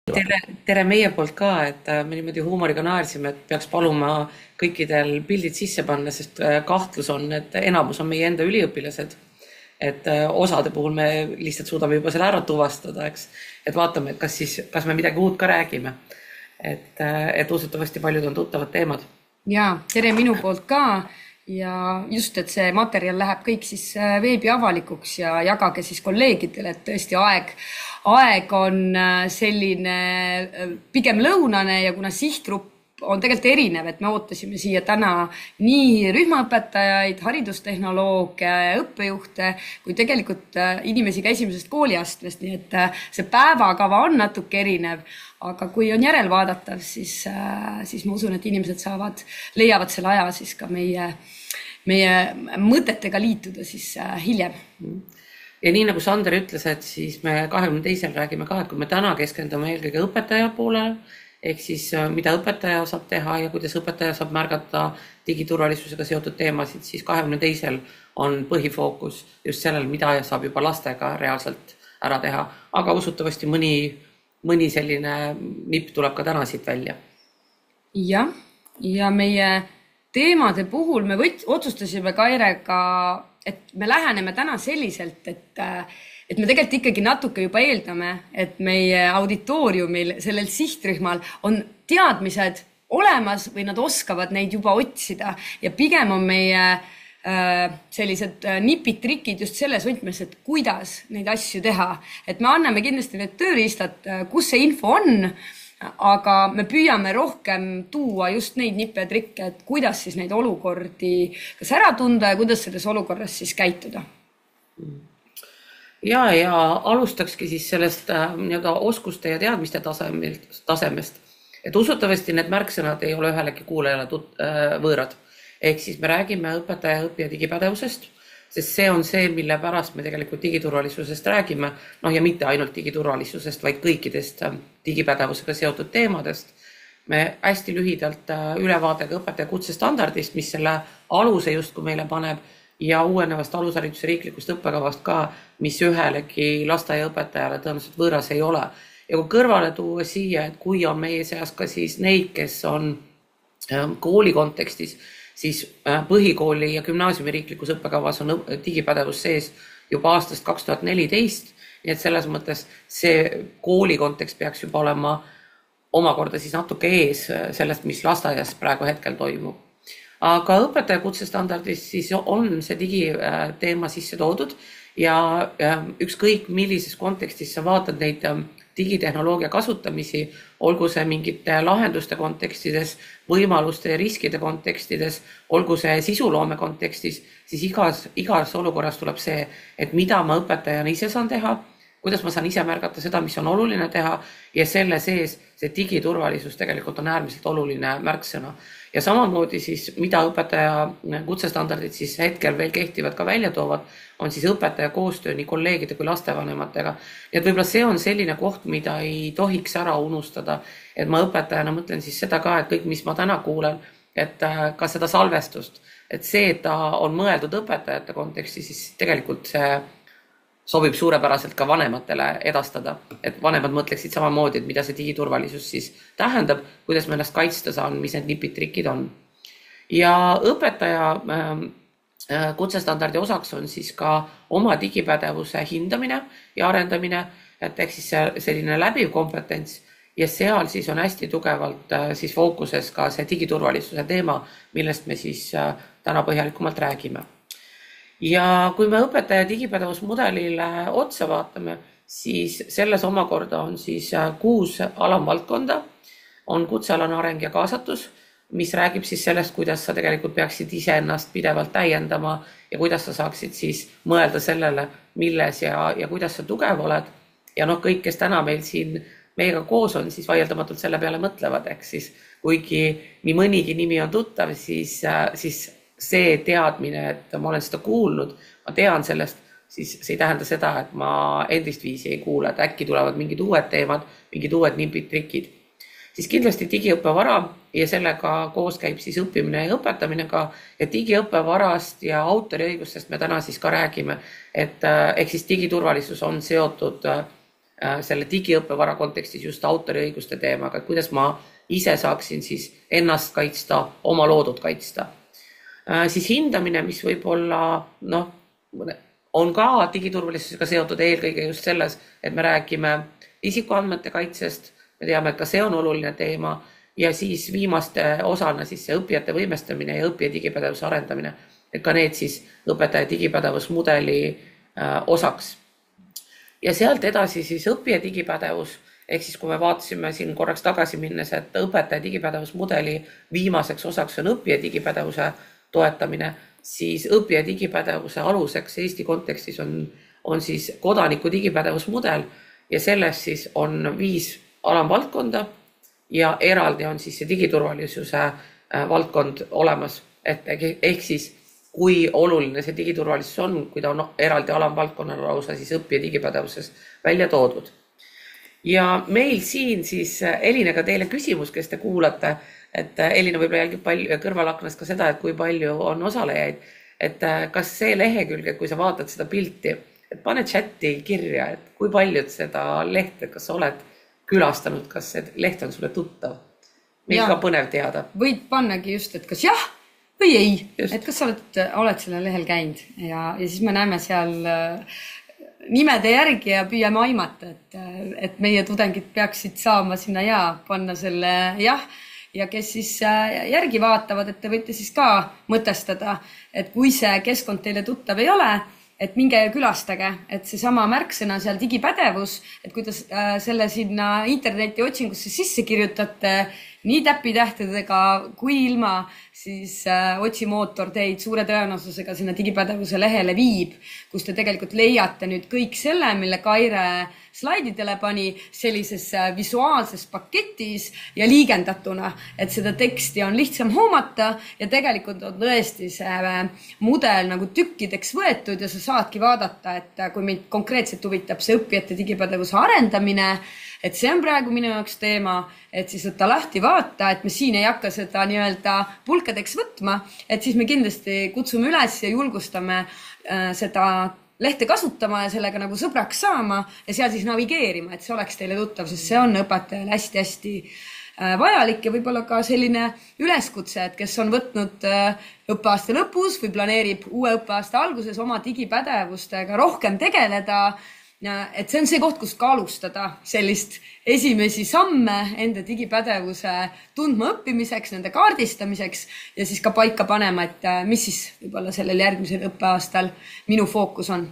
Tere meie poolt ka, et me niimoodi huumoriga naersime, et peaks paluma kõikidel pildid sisse panna, sest kahtlus on, et enamus on meie enda üliõpilased. Et osade puhul me lihtsalt suudame juba selle ära tuvastada, eks. Et vaatame, et kas me midagi uut ka räägime. Et usutavasti paljud on tuttavad teemad. Ja tere minu poolt ka ja just, et see materjal läheb kõik siis veebi avalikuks ja jagage siis kolleegidele, et tõesti aeg on selline pigem lõunane ja kuna sihtgrupp on tegelikult erinev, et me ootasime siia täna nii rühmaõpetajaid, haridustehnolooge, õppejuhte, kui tegelikult inimesi ka esimesest kooliastmest, nii et see päevakava on natuke erinev, aga kui on järelvaadatav, siis ma usun, et inimesed leiavad selle aja siis ka meie mõtetega liituda siis hiljem. Ja nii nagu Sander ütles, et siis me 22. räägime ka, et kui me täna keskendume eelkõige õpetaja poolele, ehk siis mida õpetaja saab teha ja kuidas õpetaja saab märgata digiturvalisusega seotud teemasid, siis 22. on põhifookus just sellel, mida saab juba lastega reaalselt ära teha, aga usutavasti mõni selline nipp tuleb ka täna siit välja. Ja meie teemade puhul me otsustasime Kairega, et me läheneme täna selliselt, et me tegelikult ikkagi natuke juba eeldame, et meie auditooriumil, sellel sihtrühmal on teadmised olemas või nad oskavad neid juba otsida ja pigem on meie sellised nipid, trikid just selles võtmes, et kuidas neid asju teha. Et me anname kindlasti need tööriistad, kus see info on, aga me püüame rohkem tuua just neid nippe ja trikke, et kuidas siis neid olukordi kas ära tunda ja kuidas selles olukorras siis käituda. Ja alustakski siis sellest oskuste ja teadmiste tasemest. Et usutavasti need märksõnad ei ole ühelegi kuulajale võõrad. Ehk siis me räägime õpetaja ja õppija digipädevusest, sest see on see, mille pärast me tegelikult digiturvalisusest räägime, ja mitte ainult digiturvalisusest, vaid kõikidest digipädevusega seotud teemadest. Me hästi lühidalt ülevaadega õpetaja kutsestandardist, mis selle aluse justkui meile paneb, ja uuenevast alushariduse riiklikust õppekavast ka, mis ühelegi lasteaiaõpetajale tõenäoliselt võõras ei ole. Ja kui kõrvale tuua siia, et kui on meie seas ka siis neid, kes on kooli kontekstis, siis põhikooli ja gümnaasiumi riiklikus õppekavas on digipädevus sees juba aastast 2014, nii et selles mõttes see kooli kontekst peaks juba olema omakorda siis natuke ees sellest, mis lasteaias praegu hetkel toimub. Aga õpetaja kutsestandardis siis on see digiteema sisse toodud ja ükskõik millises kontekstis sa vaatad neid digitehnoloogia kasutamisi, olgu see mingite lahenduste kontekstides, võimaluste ja riskide kontekstides, olgu see sisuloome kontekstis, siis igas olukorras tuleb see, et mida ma õpetajana ise saan teha, kuidas ma saan ise märgata seda, mis on oluline teha ja selle sees see digiturvalisus tegelikult on äärmiselt oluline märksõna. Ja samamoodi siis, mida õpetaja kutsestandardid siis hetkel veel kehtivad ka välja toovad, on siis õpetaja koostöö nii kolleegide kui lastevanematega. Ja et võib-olla see on selline koht, mida ei tohiks ära unustada, et ma õpetajana mõtlen siis seda ka, et kõik, mis ma täna kuulen, et ka seda salvestust, et see, et ta on mõeldud õpetajate konteksti, siis tegelikult see sobib suurepäraselt ka vanematele edastada, et vanemad mõtleksid samamoodi, et mida see digiturvalisus siis tähendab, kuidas me ennast kaitsta saan, mis need nipid trikid on. Ja õpetaja kutsestandardi osaks on siis ka oma digipädevuse hindamine ja arendamine, et ehk siis selline läbiv kompetents ja seal siis on hästi tugevalt siis fookuses ka see digiturvalisuse teema, millest me siis täna põhjalikumalt räägime. Ja kui me õpetaja digipädevusmudelile otsa vaatame, siis selles omakorda on siis 6 alamvaldkonda, on kutsealane areng ja kaasatus, mis räägib siis sellest, kuidas sa tegelikult peaksid ise ennast pidevalt täiendama ja kuidas sa saaksid siis mõelda sellele, milles ja kuidas sa tugev oled. Ja kõik, kes täna meil siin meiega koos on, siis vaieldamatult selle peale mõtlevad, ehk siis kuigi nii mõnigi nimi on tuttav, siis see teadmine, et ma olen seda kuulnud, ma tean sellest, siis see ei tähenda seda, et ma endist viisi ei kuule, et äkki tulevad mingid uued teemad, mingid uued nipid, trikid. Siis kindlasti digiõppevara ja sellega koos käib siis õppimine ja õpetamine ka, et digiõppevarast ja autoriõigustest me täna siis ka räägime, et ehk siis digiturvalisus on seotud selle digiõppevara kontekstis just autoriõiguste teemaga, et kuidas ma ise saaksin siis ennast kaitsta, oma loodud kaitsta. Siis hindamine, mis võib-olla on ka digiturvalisusega seotud eelkõige just selles, et me räägime isikuandmete kaitsest, me teame, et ka see on oluline teema, ja siis viimaste osana siis see õppijate võimestamine ja õppija digipädevuse arendamine, et ka need siis õpetaja digipädevusmudeli osaks. Ja sealt edasi siis õppija digipädevus, ehk siis kui me vaatasime siin korraks tagasi minnes, et õpetaja digipädevusmudeli viimaseks osaks on õppija digipädevuse toetamine, siis õppija digipädevuse aluseks Eesti kontekstis on siis kodaniku digipädevusmudel ja selles siis on 5 alamvaldkonda ja eraldi on siis see digiturvalisuse valdkond olemas, ehk siis kui oluline see digiturvalisus on, kui ta on eraldi alamvaldkonnal lausa siis õppija digipädevuses välja toodud. Ja meil siin siis Elinega teile küsimus, kes te kuulate, et Elina võib-olla jälgib kõrvalaknas ka seda, et kui palju on osalejaid, et kas see lehekülg, kui sa vaatad seda pilti, et pane chati kirja, et kui paljud seda lehte, kas sa oled külastanud, kas see leht on sulle tuttav? Meil ka põnev teada. Võid pannagi just, et kas jah või ei, et kas sa oled selle lehel käinud ja siis me näeme seal nimede järgi ja püüame aimata, et meie tudengid peaksid saama sinna ja panna selle jah, ja kes siis järgi vaatavad, et te võite siis ka mõtestada, et kui see keskkond teile tuttav ei ole, et minge külastage, et see sama märksõna seal digipädevus, et kui te selle sinna interneti otsingusse sisse kirjutate nii täpitähtedega kui ilma, siis otsimootor teid suure tõenäosusega sinna digipädevuse lehele viib, kus te tegelikult leiate nüüd kõik selle, mille Kaire slaididele pani sellises visuaalses paketis ja liigendatuna, et seda teksti on lihtsam hoomata ja tegelikult on tõesti see mudel nagu tükkideks võetud ja sa saadki vaadata, et kui meid konkreetselt huvitab see õppijate digipädevuse arendamine, et see on praegu minu jaoks teema, et siis võtta lahti vaata, et me siin ei hakka seda nii-öelda pulkadeks võtma, et siis me kindlasti kutsume üles ja julgustame seda lehte kasutama ja sellega nagu sõbraks saama ja seal siis navigeerima, et see oleks teile tuttav, sest see on õpetajale hästi-hästi vajalik ja võib-olla ka selline üleskutse, et kes on võtnud õppeaasta lõpus või planeerib uue õppeaasta alguses oma digipädevustega rohkem tegeleda, et see on see koht, kust ka alustada sellist esimesi samme enda digipädevuse tundma õppimiseks, nende kaardistamiseks ja siis ka paika panema, et mis siis võib-olla sellel järgmisel õppeaastal minu fookus on.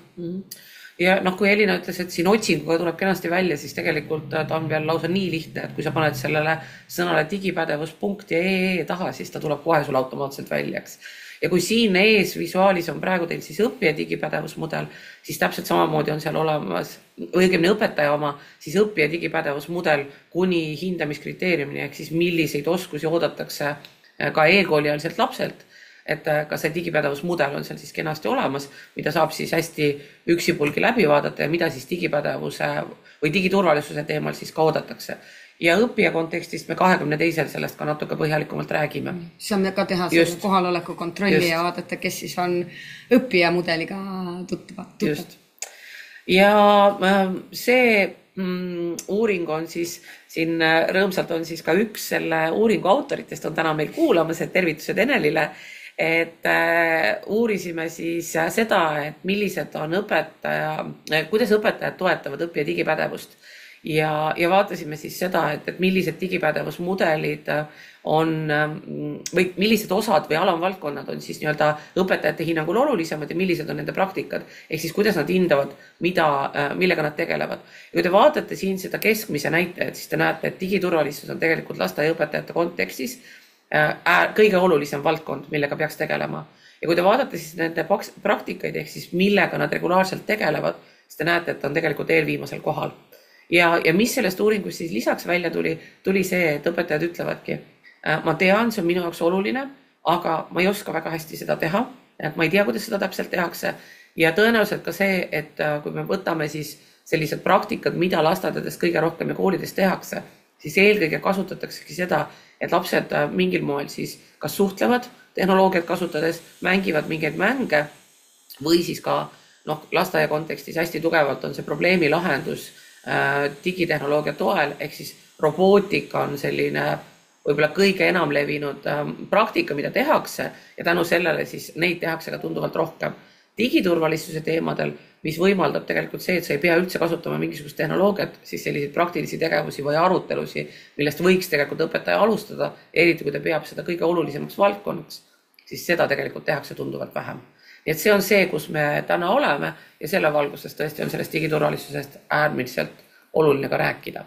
Ja kui Elina ütles, et siin otsinguga tuleb kenasti välja, siis tegelikult ta on veel lausa nii lihtne, et kui sa paned sellele sõnale digipädevus.ee taha, siis ta tuleb kohe sul automaatselt väljaks. Ja kui siin ees visuaalis on praegu teil siis õppija digipädevusmudel, siis täpselt samamoodi on seal olemas, õigemini õpetaja oma, siis õppija digipädevusmudel kuni hindamiskriteeriumini, ehk siis milliseid oskusi oodatakse ka e-koolieelselt lapselt, et ka see digipädevusmudel on seal siis kenasti olemas, mida saab siis hästi üksipulgi läbi vaadata ja mida siis digipädevuse või digiturvalisuse teemal siis ka oodatakse. Ja õppija kontekstist me 22. sellest ka natuke põhjalikumalt räägime. Saame ka teha selle kohaloleku kontrolli ja vaadata, kes siis on õppija mudeliga tuttav. Just. Ja see uuring on siis, siin rõõmsalt on siis ka üks selle uuringu autoritest on täna meil kuulamas, et tervitused Enelile, et uurisime siis seda, et millised on kuidas õpetajad toetavad õppija digipädevust. Ja vaatasime siis seda, et millised digipädevusmudelid on või millised osad või alamvaldkonnad on siis nii-öelda õpetajate hinnangul olulisemad ja millised on nende praktikad. Ehk siis kuidas nad hindavad, millega nad tegelevad. Ja kui te vaatate siin seda keskmise näitajat, siis te näete, et digiturvalisus on tegelikult lasteaiaõpetajate kontekstis kõige olulisem valdkond, millega peaks tegelema. Ja kui te vaatate siis nende praktikaid, ehk siis millega nad regulaarselt tegelevad, siis te näete, et on tegelikult eelviimasel kohal. Ja mis sellest uuringust siis lisaks välja tuli see, et õpetajad ütlevadki, ma tean, see on minu jaoks oluline, aga ma ei oska väga hästi seda teha, et ma ei tea, kuidas seda täpselt tehakse. Ja tõenäoliselt ka see, et kui me võtame siis sellised praktikad, mida lasteaedades kõige rohkem ja koolides tehakse, siis eelkõige kasutataksegi seda, et lapsed mingil moel siis kas suhtlevad tehnoloogiat kasutades, mängivad mingeid mänge või siis ka lasteaia kontekstis hästi tugevalt on see probleemi lahendus digitehnoloogia toel, ehk siis robootika on selline võib-olla kõige enam levinud praktika, mida tehakse ja tänu sellele siis neid tehakse ka tunduvalt rohkem. Digiturvalisuse teemadel, mis võimaldab tegelikult see, et sa ei pea üldse kasutama mingisugust tehnoloogiat, siis selliseid praktilisi tegevusi või arutelusi, millest võiks tegelikult õpetaja alustada, eriti kui ta peab seda kõige olulisemaks valdkonnaks, siis seda tegelikult tehakse tunduvalt vähem. Nii et see on see, kus me täna oleme ja selle valguses tõesti on sellest digiturvalisusest äärmiselt oluline ka rääkida.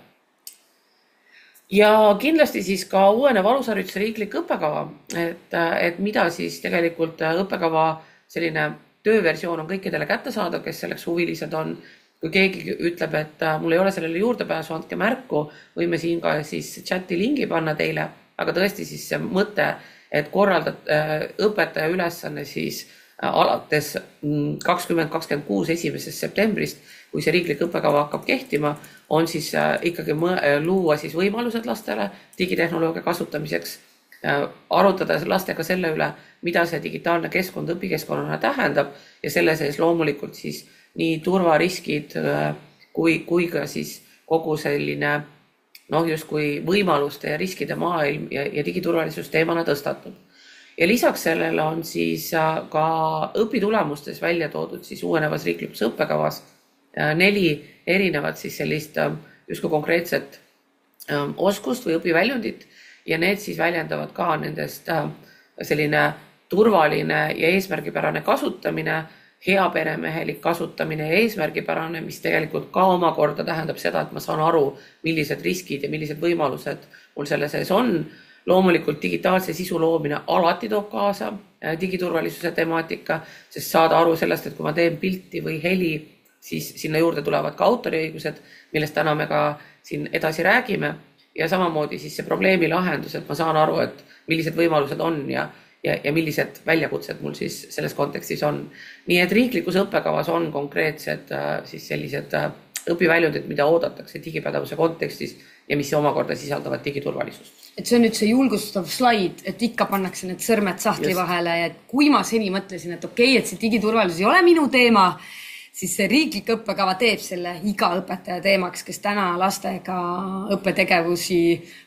Ja kindlasti siis ka uuene valushariduse riiklik õppekava, et mida siis tegelikult õppekava selline tööversioon on kõikidele kättesaadav, kes selleks huvilised on. Kui keegi ütleb, et mul ei ole sellele juurdepääsu, andke märku, võime siin ka siis chati lingi panna teile, aga tõesti siis see mõte, et korraldad õpetaja ülesanne siis alates 2026 1. septembrist, kui see riiklik õppekava hakkab kehtima, on siis ikkagi luua siis võimalused lastele digitehnoloogia kasutamiseks, arutada lastega selle üle, mida see digitaalne keskkond õpikeskkonnana tähendab ja selle sees loomulikult siis nii turvariskid kui ka siis kogu selline justkui võimaluste ja riskide maailm ja digiturvalisus teemana tõstatub. Ja lisaks sellele on siis ka õpitulemustes välja toodud siis uuenevas riiklikus õppekavas 4 erinevat siis sellist justkui konkreetset oskust või õpiväljundit ja need siis väljendavad ka nendest selline turvaline ja eesmärgipärane kasutamine, heaperemehelik kasutamine ja eesmärgipärane, mis tegelikult ka omakorda tähendab seda, et ma saan aru, millised riskid ja millised võimalused mul selle sees on. Loomulikult digitaalse sisu loomine alati toob kaasa digiturvalisuse temaatika, sest saada aru sellest, et kui ma teen pilti või heli, siis sinna juurde tulevad ka autoriõigused, millest täna me ka siin edasi räägime ja samamoodi siis see probleemi lahendus, et ma saan aru, et millised võimalused on ja millised väljakutsed mul siis selles kontekstis on. Nii et riiklikus õppekavas on konkreetsed siis sellised õpiväljundid, mida oodatakse digipädevuse kontekstis ja mis omakorda sisaldavad digiturvalisust. Et see on nüüd see julgustav slaid, et ikka pannakse need sõrmed sahtli vahele ja kui ma seni mõtlesin, et okei, et see digiturvalisus ei ole minu teema, siis see riiklik õppekava teeb selle iga õpetaja teemaks, kes täna lastega õppetegevusi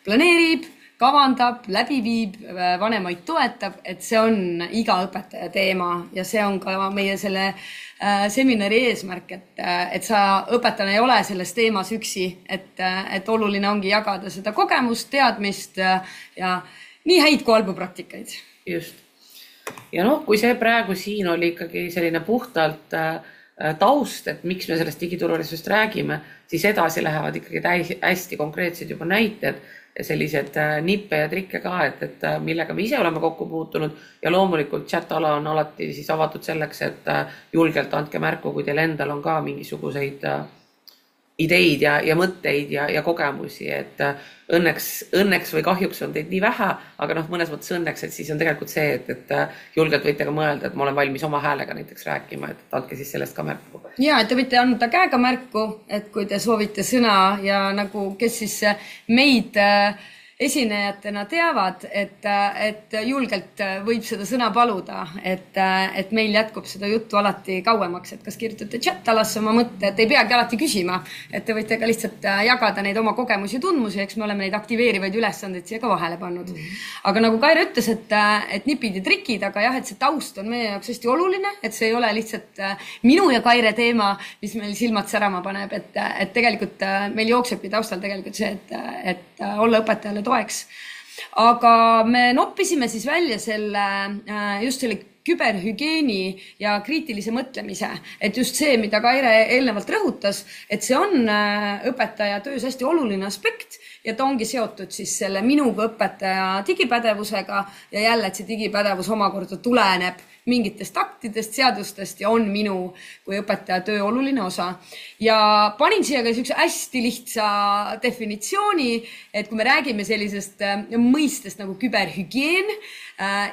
planeerib, kavandab, läbi viib, vanemaid toetab, et see on iga õpetaja teema ja see on ka meie selle seminari eesmärk, et sa õpetajana ei ole selles teemas üksi, et oluline ongi jagada seda kogemust, teadmist ja nii häid kui halbu praktikaid. Just. Ja kui see praegu siin oli ikkagi selline puhtalt taust, et miks me sellest digiturvalisusest räägime, siis edasi lähevad ikkagi hästi konkreetsed juba näited, sellised nippe ja trikke ka, et millega me ise oleme kokku puutunud ja loomulikult chat-ala on alati siis avatud selleks, et julgelt andke märku, kui teil endal on ka mingisuguseid ideid ja mõtteid ja kogemusi, et õnneks või kahjuks on teid nii vähe, aga mõnes mõttes õnneks, et siis on tegelikult see, et julgelt võite ka mõelda, et ma olen valmis oma häälega näiteks rääkima, et andke siis sellest ka märku. Ja, et te võite anda käega märku, et kui te soovite sõna ja nagu kes siis meid esinejatena teavad, et julgelt võib seda sõna paluda, et meil jätkub seda juttu alati kauemaks, et kas kirjutate chat-alasse oma mõtte, et ei peagi alati küsima, et te võite ka lihtsalt jagada neid oma kogemusi ja tundmusi, eks me oleme neid aktiveerivaid ülesandeid siia ka vahele pannud. Aga nagu Kaire ütles, et nipid ja trikid, aga jah, et see taust on meie jaoks hästi oluline, et see ei ole lihtsalt minu ja Kaire teema, mis meil silmad särama paneb, et tegelikult meil jooksebki taustal tegelikult see, et olla õpetajale toeks. Aga me noppisime siis välja just selle küberhügieeni ja kriitilise mõtlemise, et just see, mida Kaire eelnevalt rõhutas, et see on õpetaja töös hästi oluline aspekt ja ta ongi seotud siis selle minuga õpetaja digipädevusega ja jälle, et see digipädevus omakorda tuleneb mingitest aktidest, seadustest ja on minu kui õpetaja töö oluline osa. Ja panin siia ka üks hästi lihtsa definitsiooni, et kui me räägime sellisest mõistest nagu küberhügieen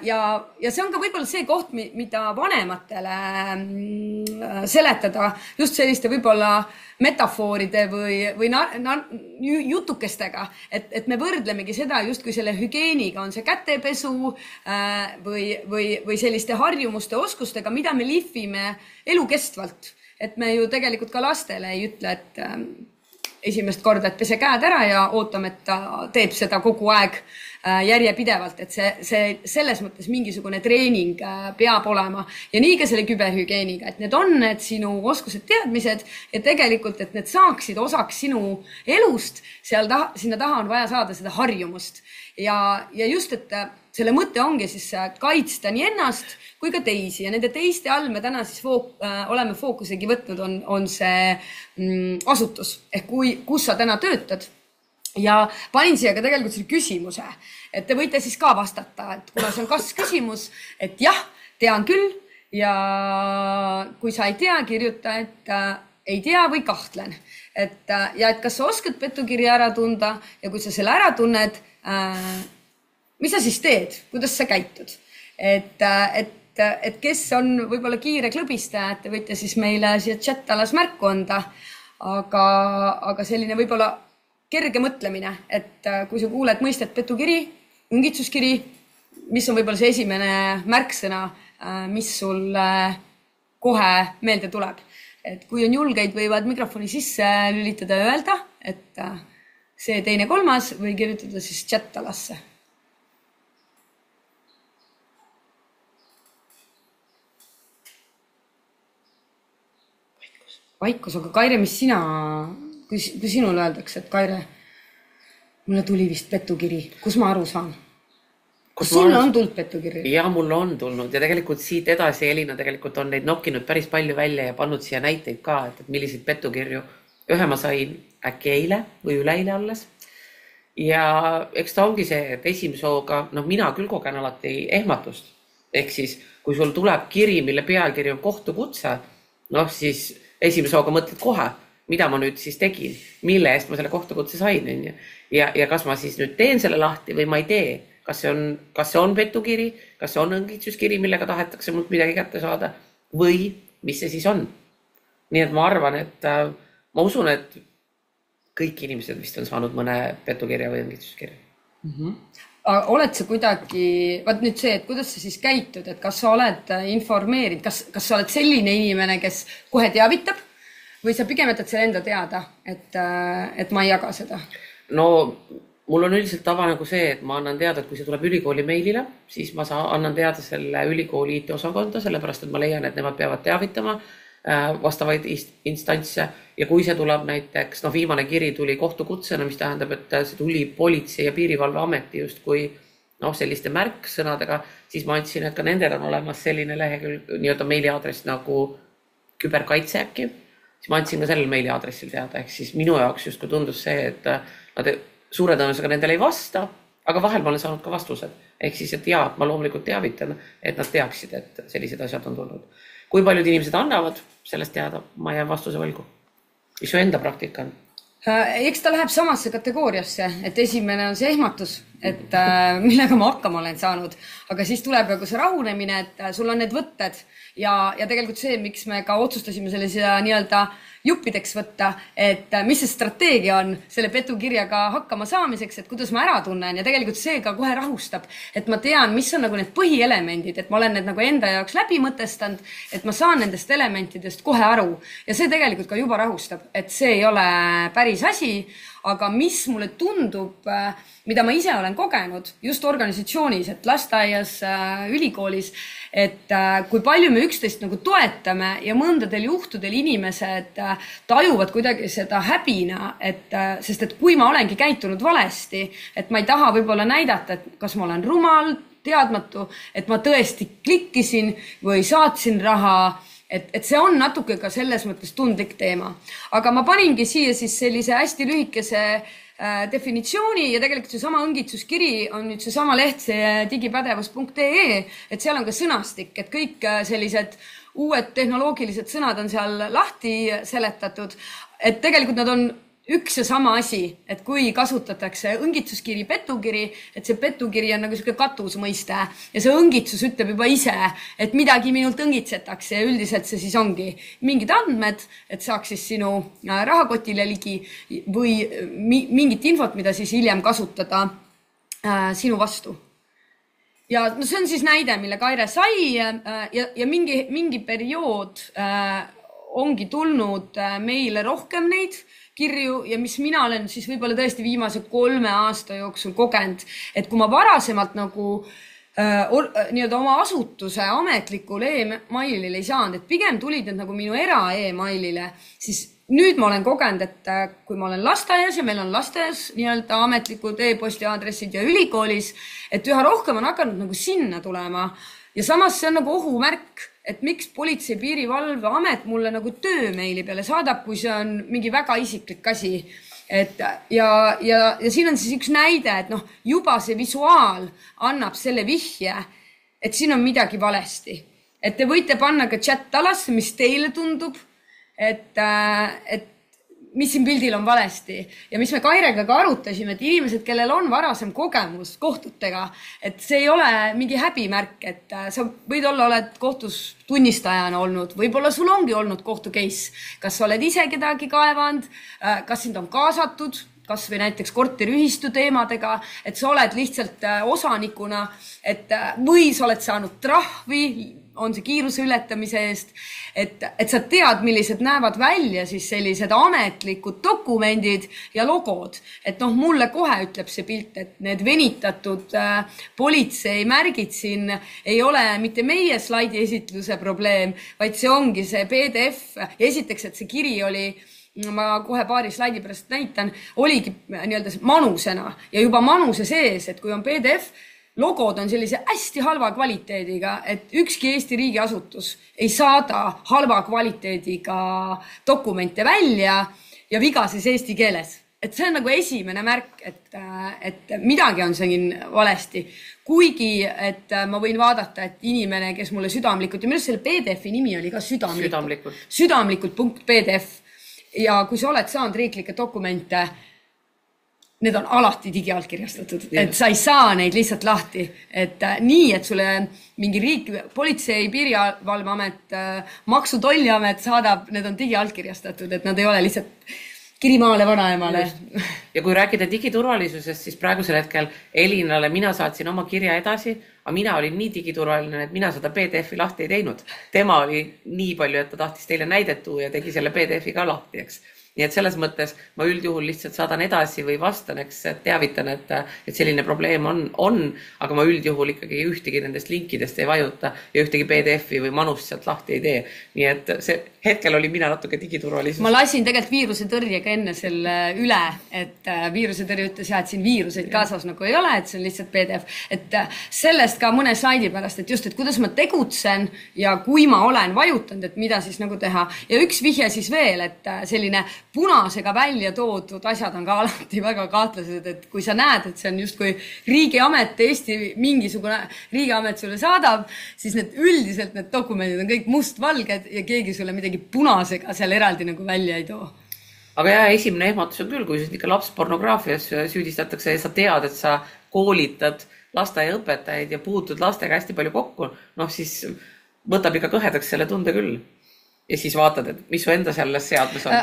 ja see on ka võib-olla see koht, mida vanematele seletada just selliste võib-olla metafooride või jutukestega, et me võrdlemegi seda justkui selle hügieeniga, on see kätepesu või selliste harjumuste oskustega, mida me lihvime elukestvalt. Et me ju tegelikult ka lastele ei ütle, esimest korda, et pese käed ära ja ootame, et ta teeb seda kogu aeg järjepidevalt, et see selles mõttes mingisugune treening peab olema ja nii ka selle küberhügieeniga, et need on need sinu oskused, teadmised ja tegelikult, et need saaksid osaks sinu elust, sinna taha on vaja saada seda harjumust ja just, et selle mõte ongi siis kaitsta nii ennast kui ka teisi ja nende teiste all me täna siis oleme fookusegi võtnud on see asutus ehk kus sa täna töötad. Ja panin siia ka tegelikult selle küsimuse, et te võite siis ka vastata, et kuna see on kas-küsimus, et jah, tean küll ja kui sa ei tea, kirjuta, et ei tea või kahtlen. Et kas sa oskad petukirja ära tunda ja kui sa selle ära tunned, mis sa siis teed, kuidas sa käitud? Et kes on võib-olla kiire klõbistaja, et te võite siis meile siia chat-alas märku anda, aga selline võib-olla kerge mõtlemine, et kui sa kuuled mõistet petukiri, õngitsuskiri, mis on võib-olla see esimene märksõna, mis sul kohe meelde tuleb. Et kui on julgeid, võivad mikrofoni sisse lülitada ja öelda, et see teine kolmas või kirjutada siis chat-alasse. Vaikus, aga Kaire, mis sina... Kui sinul öeldakse, et Kaire, mulle tuli vist petukiri, kus ma aru saan? Kas sulle on tulnud petukiri? Ja, mul on tulnud ja tegelikult siit edasi Elina tegelikult on neid nokkinud päris palju välja ja pannud siia näiteid ka, et milliseid petukirju. Ühe ma sain äkki eile või üleile alles. Ja eks ta ongi see, et esimese hooga, mina küll kogen alati ehmatust. Ehk siis, kui sul tuleb kiri, mille pealkiri on kohtukutse, siis esimese hooga mõtled kohe, mida ma nüüd siis tegin, mille eest ma selle kohtukutse sain. Ja kas ma siis nüüd teen selle lahti või ma ei tee. Kas see on petukiri, kas see on õngitsuskiri, millega tahetakse mult midagi kätte saada või mis see siis on. Nii et ma arvan, et ma usun, et kõik inimesed vist on saanud mõne petukirja või õngitsuskirja. Oled sa kuidagi, vaat nüüd see, et kuidas sa siis käitud, et kas sa oled informeerinud, kas sa oled selline inimene, kes kohe teavitab või sa pigem jätad selle enda teada, et ma ei jaga seda? No, mul on üldiselt tava nagu see, et ma annan teada, et kui see tuleb ülikooli meilile, siis ma annan teada selle ülikooli IT-osakonda, sellepärast, et ma leian, et nemad peavad teavitama vastavaid instantse ja kui see tuleb näiteks, viimane kiri tuli kohtukutsena, mis tähendab, et see tuli politsei ja piirivalveameti just kui selliste märksõnadega, siis ma andsin, et ka nendel on olemas selline lehekülg, nii-öelda meiliaadress nagu küberkaitse äkki. Siis ma andsin ka sellel meiliaadressil teada, ehk siis minu jaoks justkui tundus see, et nad suure tõenäosusega nendel ei vasta, aga vahel ma olen saanud ka vastused. Ehk siis, et jaa, ma loomulikult teavitan, et nad teaksid, et sellised asjad on tulnud. Kui paljud inimesed annavad sellest teada, ma jään vastuse võlgu. Mis su enda praktika on? Eks ta läheb samasse kategooriasse, et esimene on see ehmatus, et millega ma hakkama olen saanud, aga siis tuleb nagu see rahunemine, et sul on need võtted ja tegelikult see, miks me ka otsustasime sellise nii-öelda juppideks võtta, et mis see strateegia on selle petukirjaga hakkama saamiseks, et kuidas ma ära tunnen ja tegelikult see ka kohe rahustab, et ma tean, mis on nagu need põhielemendid, et ma olen need nagu enda jaoks läbi mõtestanud, et ma saan nendest elementidest kohe aru ja see tegelikult ka juba rahustab, et see ei ole päris asi, aga mis mulle tundub, mida ma ise olen kogenud just organisatsioonis, et lasteaias, ülikoolis, et kui palju me üksteist nagu toetame ja mõndadel juhtudel inimesed tajuvad kuidagi seda häbina, sest et kui ma olengi käitunud valesti, et ma ei taha võib-olla näidata, et kas ma olen rumal, teadmatu, et ma tõesti klikkisin või saatsin raha, et see on natuke ka selles mõttes tundlik teema. Aga ma paningi siia siis sellise hästi lühikese definitsiooni ja tegelikult see sama õngitsuskiri on nüüd see sama leht, see digipädevus.ee, et seal on ka sõnastik, et kõik sellised uued tehnoloogilised sõnad on seal lahti seletatud, et tegelikult nad on üks ja sama asi, et kui kasutatakse õngitsuskiri, petukiri, et see petukiri on nagu selline katusmõiste ja see õngitsus ütleb juba ise, et midagi minult õngitsetakse ja üldiselt see siis ongi mingid andmed, et saaks siis sinu rahakotile ligi või mingit infot, mida siis hiljem kasutada sinu vastu. Ja no see on siis näide, mille Kaire sai ja mingi periood ongi tulnud meile rohkem neid kirju ja mis mina olen siis võib-olla tõesti viimase 3 aasta jooksul kogenud, et kui ma varasemalt nagu nii-öelda oma asutuse ametlikul e-mailile ei saanud, et pigem tulid need nagu minu e-mailile, siis nüüd ma olen kogenud, et kui ma olen lasteaias ja meil on lasteaias nii-öelda ametlikud e-posti aadressid ja ülikoolis, et üha rohkem on hakanud nagu sinna tulema ja samas see on nagu ohumärk, et miks Politsei- ja Piirivalveamet mulle nagu töömeili peale saadab, kui see on mingi väga isiklik asi. Et ja siin on siis üks näide, et juba see visuaal annab selle vihje, et siin on midagi valesti. Et te võite panna ka chat alasse, mis teile tundub, et mis siin pildil on valesti ja mis me Kairega ka arutasime, et inimesed, kellel on varasem kogemus kohtutega, et see ei ole mingi häbimärk, et sa võid olla, oled kohtus tunnistajana olnud, võib-olla sul ongi olnud kohtu case, kas sa oled ise kedagi kaevanud, kas sind on kaasatud, kas või näiteks korteriühistu teemadega, et sa oled lihtsalt osanikuna, või sa oled saanud trahvi, on see kiiruse ületamise eest, et sa tead, millised näevad välja siis sellised ametlikud dokumendid ja logod. Et mulle kohe ütleb see pilt, et need venitatud politsei märgid siin ei ole mitte meie slaidi esitluse probleem, vaid see ongi see PDF ja esiteks, et see kiri oli, ma kohe paari slaidi pärast näitan, oligi nii-öelda manusena ja juba manuse sees, et kui on PDF, logod on sellise hästi halva kvaliteediga, et ükski Eesti riigiasutus ei saada halva kvaliteediga dokumente välja ja vigases eesti keeles. Et see on nagu esimene märk, et midagi on siin valesti. Kuigi, et ma võin vaadata, et inimene, kes mulle südamlikult, ja minu selle PDF-i nimi oli ka südamlikult.pdf ja kui sa oled saanud riiklikke dokumente, need on alati digiallkirjastatud, et sa ei saa neid lihtsalt lahti. Et nii, et sulle mingi riik, Politsei- ja Piirivalveamet, Maksu- ja Tolliamet saadab, need on digiallkirjastatud, et nad ei ole lihtsalt kirimaale vanaemale. Ja kui rääkida digiturvalisusest, siis praegusel hetkel Elinale mina saatsin oma kirja edasi, aga mina olin nii digiturvaline, et mina seda PDF-i lahti ei teinud. Tema oli nii palju, et ta tahtis teile näidet tuua ja tegi selle PDF-i ka lahti, eks. Nii et selles mõttes ma üldjuhul lihtsalt saadan edasi või vastan, eks teavitan, et selline probleem on, aga ma üldjuhul ikkagi ühtegi nendest linkidest ei vajuta ja ühtegi PDF-i või manust sealt lahti ei tee. Nii et see hetkel oli mina natuke digiturvalisus. Ma lasin tegelikult viirusetõrjega enne selle üle, et viirusetõrje ütles, et siin viiruseid kaasas nagu ei ole, et see on lihtsalt PDF. Et sellest ka mõne slaidi pärast, et just, et kuidas ma tegutsen ja kui ma olen vajutanud, et mida siis nagu teha. Ja üks vihje siis veel, et selline punasega välja toodud asjad on ka alati väga kahtlased, et kui sa näed, et see on just kui riigiamet, Eesti mingisugune riigiamet sulle saadab, siis need üldiselt need dokumendid on kõik mustvalged ja keegi sulle midagi punasega seal eraldi nagu välja ei too. Aga jah, esimene ehmatus on küll, kui ikka lapspornograafias süüdistatakse ja sa tead, et sa koolitad lasteaiaõpetajaid ja puutud lastega hästi palju kokku, siis võtab ikka kõhedaks selle tunde küll. Ja siis vaatad, et mis su enda selles seadmes on?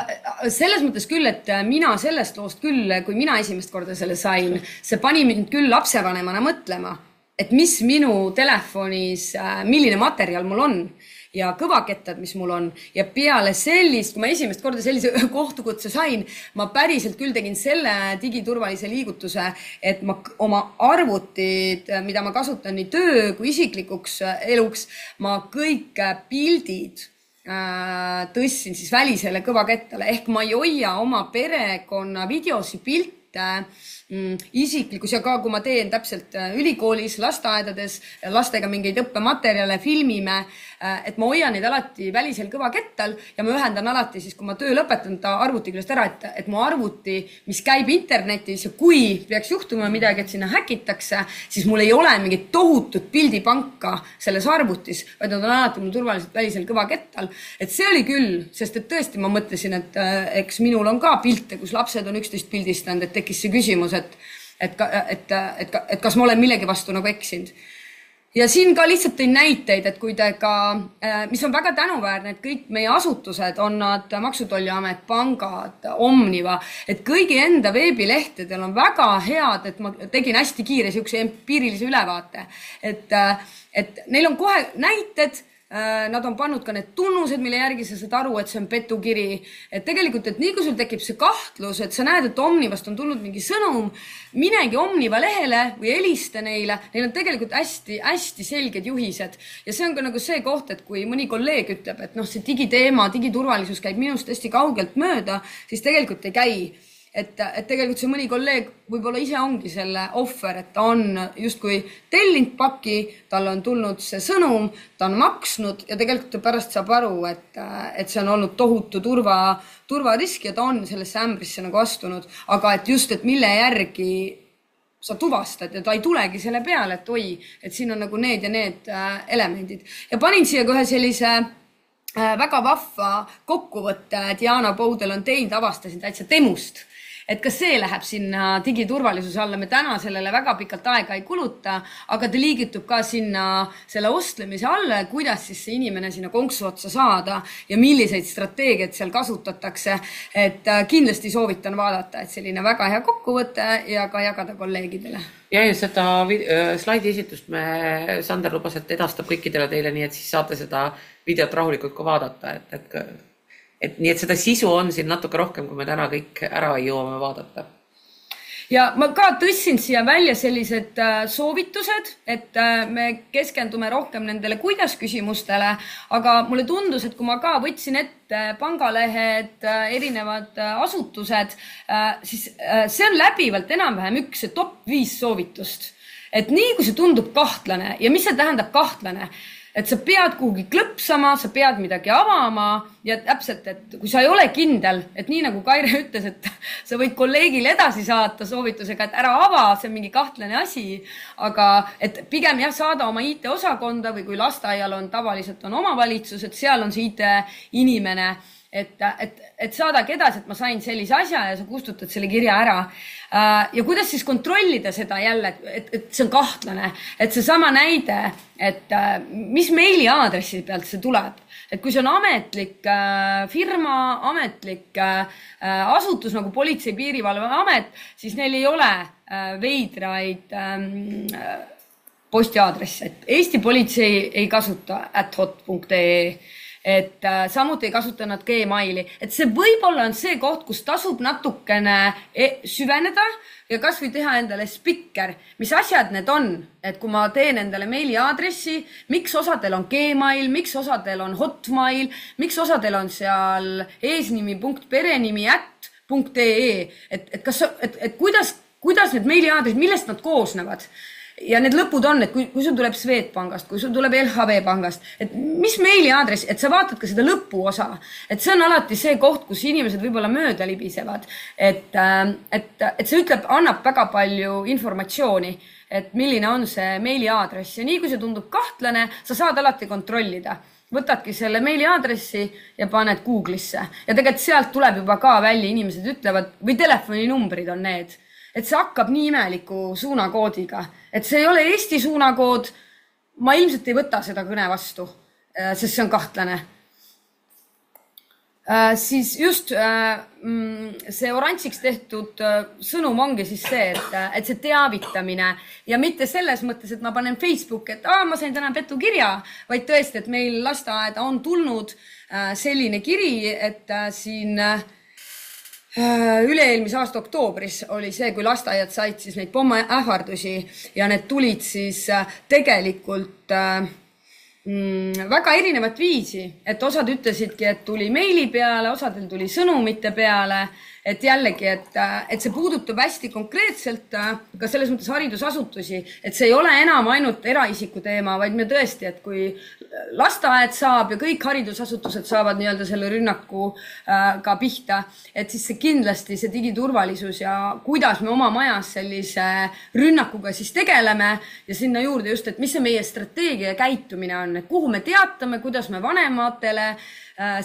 Selles mõttes küll, et mina sellest loost küll, kui mina esimest korda selle sain, see pani mind küll lapsevanemana mõtlema, et mis minu telefonis, milline materjal mul on ja kõvakettad, mis mul on. Ja peale sellist, kui ma esimest korda sellise kohtukutse sain, ma päriselt küll tegin selle digiturvalise liigutuse, et ma oma arvutid, mida ma kasutan nii töö kui isiklikuks eluks, ma kõik pildid tõstsin siis välisele kõvakettale, ehk ma ei hoia oma perekonna videosi pilte isiklikus ja ka kui ma teen täpselt ülikoolis, lasteaedades, lastega mingeid õppematerjale filmime, et ma hoian neid alati välisel kõvakettal ja ma ühendan alati siis, kui ma töö lõpetan ta arvuti küljest ära, et mu arvuti, mis käib internetis ja kui peaks juhtuma midagi, et sinna häkitakse, siis mul ei ole mingit tohutut pildipanka selles arvutis, vaid nad on alati mul turvaliselt välisel kõvakettal. Et see oli küll, sest et tõesti ma mõtlesin, et eks minul on ka pilte, kus lapsed on üksteist pildistanud, et tekkis see küsimus, et kas ma olen millegi vastu nagu eksinud. Ja siin ka lihtsalt tõin näiteid, et kui te ka, mis on väga tänuväärne, et kõik meie asutused on nad Maksu- ja Tolliamet, pangad, Omniva, et kõigi enda veebilehtedel on väga head, et ma tegin hästi kiire siukse empiirilise ülevaate, et neil on kohe näited, nad on pannud ka need tunnused, mille järgi sa saad aru, et see on petukiri. Et tegelikult, et nii kui sul tekib see kahtlus, et sa näed, et Omnivast on tulnud mingi sõnum, minegi Omniva lehele või helista neile, neil on tegelikult hästi selged juhised. Ja see on ka nagu see koht, et kui mõni kolleeg ütleb, et see digiteema, digiturvalisus käib minust hästi kaugelt mööda, siis tegelikult ei käi. Et tegelikult see mõni kolleeg võib-olla ise ongi selle ohver, et ta on justkui tellinud paki, tal on tulnud see sõnum, ta on maksnud ja tegelikult ta pärast saab aru, et see on olnud tohutu turvarisk ja ta on sellesse ämbrisse nagu astunud. Aga et just, et mille järgi sa tuvastad ja ta ei tulegi selle peale, et oi, et siin on nagu need ja need elemendid. Ja panin siia kohe sellise väga vahva kokkuvõtte, Diana Poudel on teinud, avastasin täitsa temust. Et ka see läheb sinna digiturvalisuse alla, me täna sellele väga pikalt aega ei kuluta, aga ta liigitub ka sinna selle ostlemise alla, kuidas siis see inimene sinna konksu otsa saada ja milliseid strateegiaid seal kasutatakse. Et kindlasti soovitan vaadata, et selline väga hea kokkuvõte ja ka jagada kolleegidele. Ja seda slaidi esitust Sander lubas, et edastab kõikidele teile, nii et siis saate seda videot rahulikult ka vaadata, et nii, et seda sisu on siin natuke rohkem, kui me täna kõik ära jõuame vaadata. Ja ma ka tõssin siia välja sellised soovitused, et me keskendume rohkem nendele kuidas küsimustele, aga mulle tundus, et kui ma ka võtsin ette pangalehed, erinevad asutused, siis see on läbivalt enam-vähem üks top 5 soovitust. Et nii kui see tundub kahtlane ja mis see tähendab kahtlane, et sa pead kuhugi klõpsama, sa pead midagi avama ja täpselt, et kui sa ei ole kindel, et nii nagu Kaire ütles, et sa võid kolleegile edasi saata soovitusega, et ära ava, see on mingi kahtlane asi, aga et pigem saada oma IT-osakonda või kui lasteaial on tavaliselt on omavalitsus, et seal on see IT-inimene, et saadagi edasi, et ma sain sellise asja ja sa kustutad selle kirja ära. Ja kuidas siis kontrollida seda jälle, et see on kahtlane, et see sama näide, et mis meili aadressi pealt see tuleb, et kui see on ametlik firma, ametlik asutus nagu Politsei- Piirivalveamet, siis neil ei ole veidraid postiaadresse, et Eesti politsei ei kasuta @hot.ee, et samuti ei kasuta nad Gmaili, et see võib-olla on see koht, kus tasub natukene süveneda ja kas või teha endale spikker, mis asjad need on, et kui ma teen endale meiliaadressi, miks osadel on Gmail, miks osadel on Hotmail, miks osadel on seal eesnimi.perenimi@.ee, et kuidas need meiliaadressid, millest nad koosnevad? Ja need lõpud on, et kui sul tuleb Swedbankast, kui sul tuleb LHV pangast, et mis meiliaadress, et sa vaatad ka seda lõpu osa, et see on alati see koht, kus inimesed võib-olla mööda libisevad, et see ütleb, annab väga palju informatsiooni, et milline on see meiliaadress ja nii kui see tundub kahtlane, sa saad alati kontrollida. Võtadki selle meiliaadressi ja paned Google'isse ja tegelikult sealt tuleb juba ka välja, inimesed ütlevad, või telefoninumbrid on need, et see hakkab nii imeliku suunakoodiga, et see ei ole Eesti suunakood, ma ilmselt ei võta seda kõne vastu, sest see on kahtlane. Siis just see oranžiks tehtud sõnum ongi siis see, et see teavitamine ja mitte selles mõttes, et ma panen Facebook, et ma sain täna petukirja, vaid tõesti, et meil lasteaeda on tulnud selline kiri, et siin üle-eelmise aasta oktoobris oli see, kui lasteaiad said siis neid pommiähvardusi ja need tulid siis tegelikult väga erinevat viisi, et osad ütlesidki, et tuli meili peale, osadel tuli sõnumite peale, et jällegi, et see puudutab hästi konkreetselt ka selles mõttes haridusasutusi, et see ei ole enam ainult eraisiku teema, vaid me tõesti, et kui lasteaed saab ja kõik haridusasutused saavad nii-öelda selle rünnaku ka pihta, et siis see kindlasti see digiturvalisus ja kuidas me oma majas sellise rünnakuga siis tegeleme ja sinna juurde just, et mis see meie strateegia ja käitumine on, et kuhu me teatame, kuidas me vanematele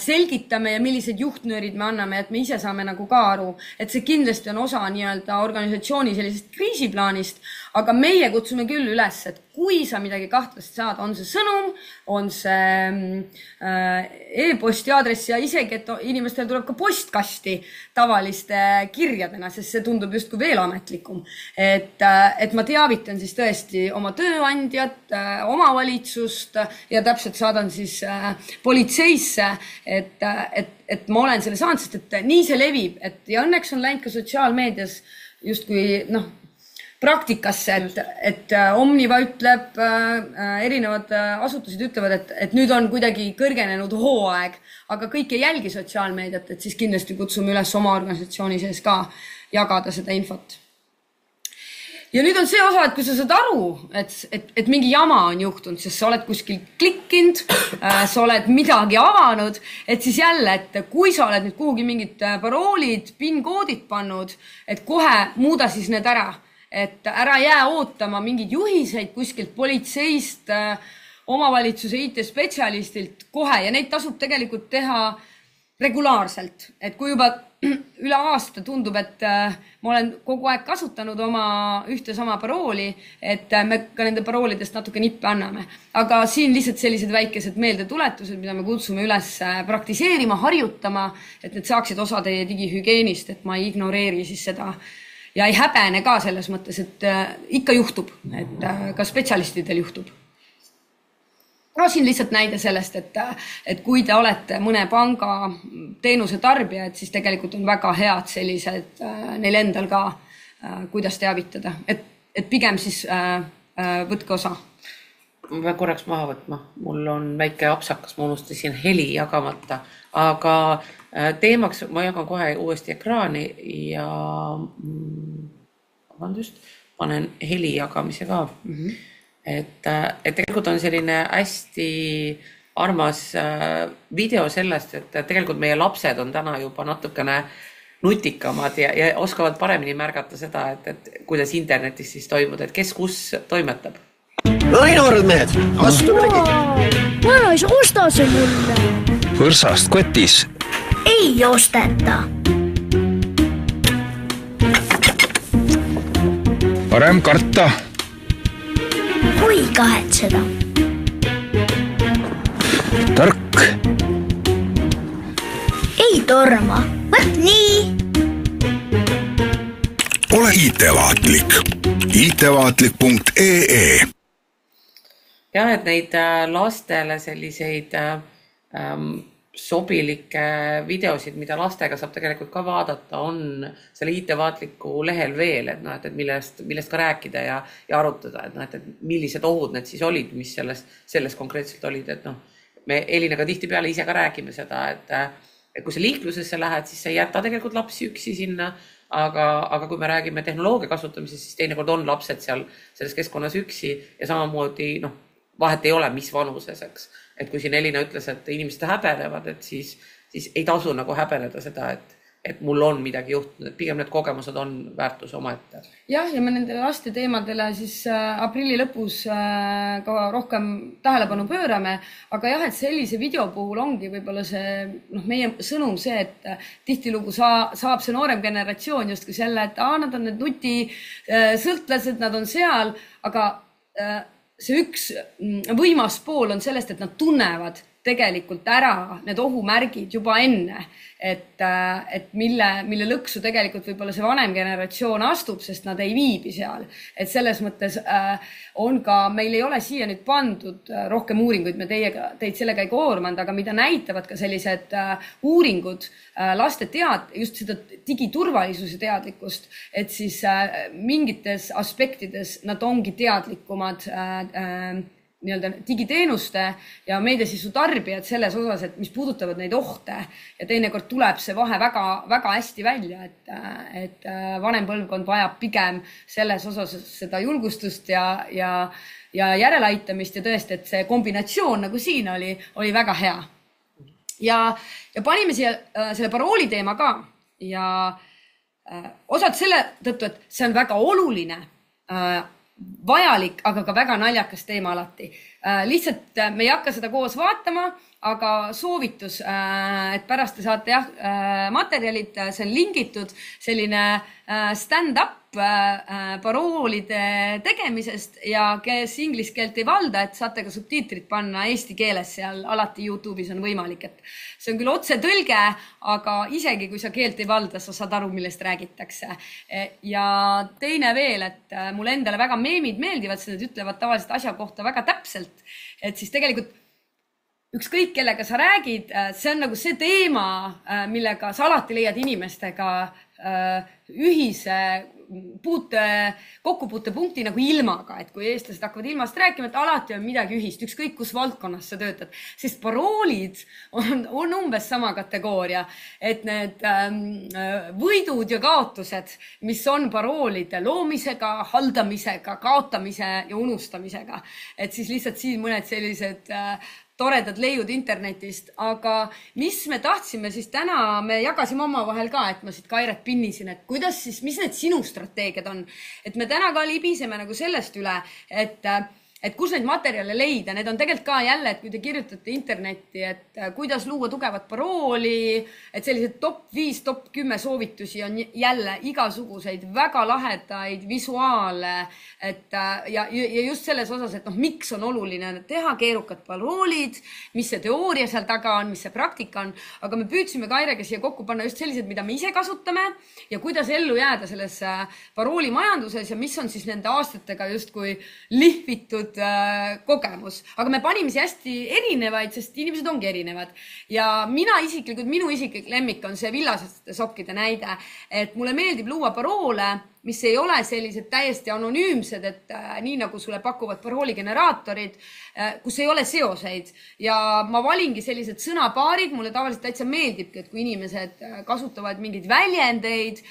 selgitame ja millised juhtnöörid me anname, et me ise saame nagu ka aru, et see kindlasti on osa nii-öelda organisatsiooni sellisest kriisiplaanist, aga meie kutsume küll üles, et kui sa midagi kahtlast saad, on see sõnum, on see e-posti aadress ja isegi, et inimestel tuleb ka postkasti tavaliste kirjadena, sest see tundub justkui veel ametlikum. Et ma teavitan siis tõesti oma tööandjat, omavalitsust ja täpselt saadan siis politseisse, et ma olen selle saanud, sest et nii see levib, ja õnneks on läinud ka sotsiaalmeedias justkui praktikasse, et Omniva ütleb, erinevad asutused ütlevad, et nüüd on kuidagi kõrgenenud hooaeg, aga kõik ei jälgi sotsiaalmeediat, et siis kindlasti kutsume üles oma organisatsiooni sees ka jagada seda infot. Ja nüüd on see osa, et kui sa saad aru, et mingi jama on juhtunud, sest sa oled kuskil klikkinud, sa oled midagi avanud, et siis jälle, et kui sa oled nüüd kuhugi mingid paroolid, PIN-koodid pannud, et kohe muuda siis need ära. Et ära jää ootama mingid juhiseid kuskilt politseist, omavalitsuse IT-spetsialistilt kohe ja neid tasub tegelikult teha regulaarselt. Et kui juba üle aasta tundub, et ma olen kogu aeg kasutanud oma ühte sama parooli, et me ka nende paroolidest natuke nippe anname. Aga siin lihtsalt sellised väikesed meeldetuletused, mida me kutsume üles praktiseerima, harjutama, et need saaksid osa teie digihügieenist, et ma ei ignoreeri siis seda ja ei häbene ka selles mõttes, et ikka juhtub, et ka spetsialistidel juhtub. No siin lihtsalt näide sellest, et kui te olete mõne panga teenuse tarbija, et siis tegelikult on väga head sellised neil endal ka, kuidas teavitada. Et pigem siis võtke osa. Ma pean korraks maha võtma. Mul on väike apsakas, ma unustasin heli jagamata, aga teemaks ma jagan kohe uuesti ekraani ja panen heli jagamise ka. Et tegelikult on selline hästi armas video sellest, et tegelikult meie lapsed on täna juba natukene nutikamad ja oskavad paremini märgata seda, et kuidas internetis siis toimub, et kes kus toimetab. Ai noored mehed, astume ligi. Vana isa, osta see mulle. Võrsast kotis. Ei osteta. Parem karta. Kui kahetseda. Tark. Ei torma. Võt nii. Ole IT-vaatlik. IT-vaatlik.ee Ja, et neid lastele selliseid sobilikke videosid, mida lastega saab tegelikult ka vaadata, on selle IT-vaatliku lehel veel, et millest ka rääkida ja arutada, et millised ohud need siis olid, mis selles konkreetselt olid, et me Elinaga tihti peale ise ka räägime seda, et kui sa liiklusesse lähed, siis sa ei jäta tegelikult lapsi üksi sinna, aga kui me räägime tehnoloogia kasutamisest, siis teinekord on lapsed seal selles keskkonnas üksi ja samamoodi vahet ei ole, mis vanuseseks. Et kui siin Elina ütles, et inimesed häbenevad, et siis ei tasu nagu häbeneda seda, et mul on midagi juhtunud, et pigem need kogemused on väärtus omaette. Jah, ja me nendele laste teemadele siis aprilli lõpus ka rohkem tähelepanu pöörame, aga jah, et sellise video puhul ongi võib-olla see meie sõnum see, et tihtilugu saab see noorem generatsioon justkui selle, et nad on need nutisõltlased, nad on seal, aga see üks võimas pool on sellest, et nad tunnevad tegelikult ära need ohumärgid juba enne, et mille lõksu tegelikult võib-olla see vanem generatsioon astub, sest nad ei viibi seal. Et selles mõttes on ka, meil ei ole siia nüüd pandud rohkem uuringuid, me teid sellega ei koormanud, aga mida näitavad ka sellised uuringud laste just seda digiturvalisuse teadlikkust, et siis mingites aspektides nad ongi teadlikumad digiteenuste ja meediasisu tarbijad selles osas, et mis puudutavad neid ohte ja teinekord tuleb see vahe väga, väga hästi välja, et vanem põlvkond vajab pigem selles osas seda julgustust ja järeleaitamist ja tõesti, et see kombinatsioon nagu siin oli väga hea. Ja panime siia selle parooli teema ka ja osad selle tõttu, et see on väga oluline vajalik, aga ka väga naljakas teema alati. Lihtsalt me ei hakka seda koos vaatama, aga soovitus, et pärast te saate materjalid, see on lingitud, selline stand-up paroolide tegemisest ja kes inglise keelt ei valda, et saate ka subtiitrid panna eesti keeles, seal alati YouTube'is on võimalik, et see on küll otse tõlge, aga isegi kui sa keelt ei valda, sa saad aru, millest räägitakse. Ja teine veel, et mulle endale väga meemid meeldivad, sest need ütlevad tavaliselt asja kohta väga täpselt, et siis tegelikult ükskõik kellega sa räägid, see on nagu see teema, millega sa alati leiad inimestega ühise kokkupuutepunkti nagu ilmaga, et kui eestlased hakkavad ilmast rääkima, et alati on midagi ühist, ükskõik kus valdkonnas sa töötad, sest paroolid on umbes sama kategooria, et need võidud ja kaotused, mis on paroolide loomisega, haldamisega, kaotamise ja unustamisega, et siis lihtsalt siin mõned sellised toredad leiud internetist, aga mis me tahtsime, siis täna me jagasime omavahel ka, et ma siit Kairet pinnisin, et kuidas siis, mis need sinu strateegiad on, et me täna ka libiseme nagu sellest üle, et kus neid materjale leida, need on tegelikult ka jälle, et kui te kirjutate internetti, et kuidas luua tugevat parooli, et sellised top 5, top 10 soovitusi on jälle igasuguseid väga lahedaid visuaale, et ja just selles osas, et miks on oluline teha keerukad paroolid, mis see teooria seal taga on, mis see praktika on, aga me püüdsime Kairega siia kokku panna just sellised, mida me ise kasutame ja kuidas ellu jääda selles paroolimajanduses ja mis on siis nende aastatega justkui lihvitud kogemus. Aga me panime siia hästi erinevaid, sest inimesed ongi erinevad. Ja minu isiklik lemmik on see villaseste sokkide näide, et mulle meeldib luua paroole, mis ei ole sellised täiesti anonüümsed, et nii nagu sulle pakuvad parooligeneraatorid, kus ei ole seoseid. Ja ma valingi sellised sõnapaarid, mulle tavaliselt täitsa meeldibki, et kui inimesed kasutavad mingeid väljendeid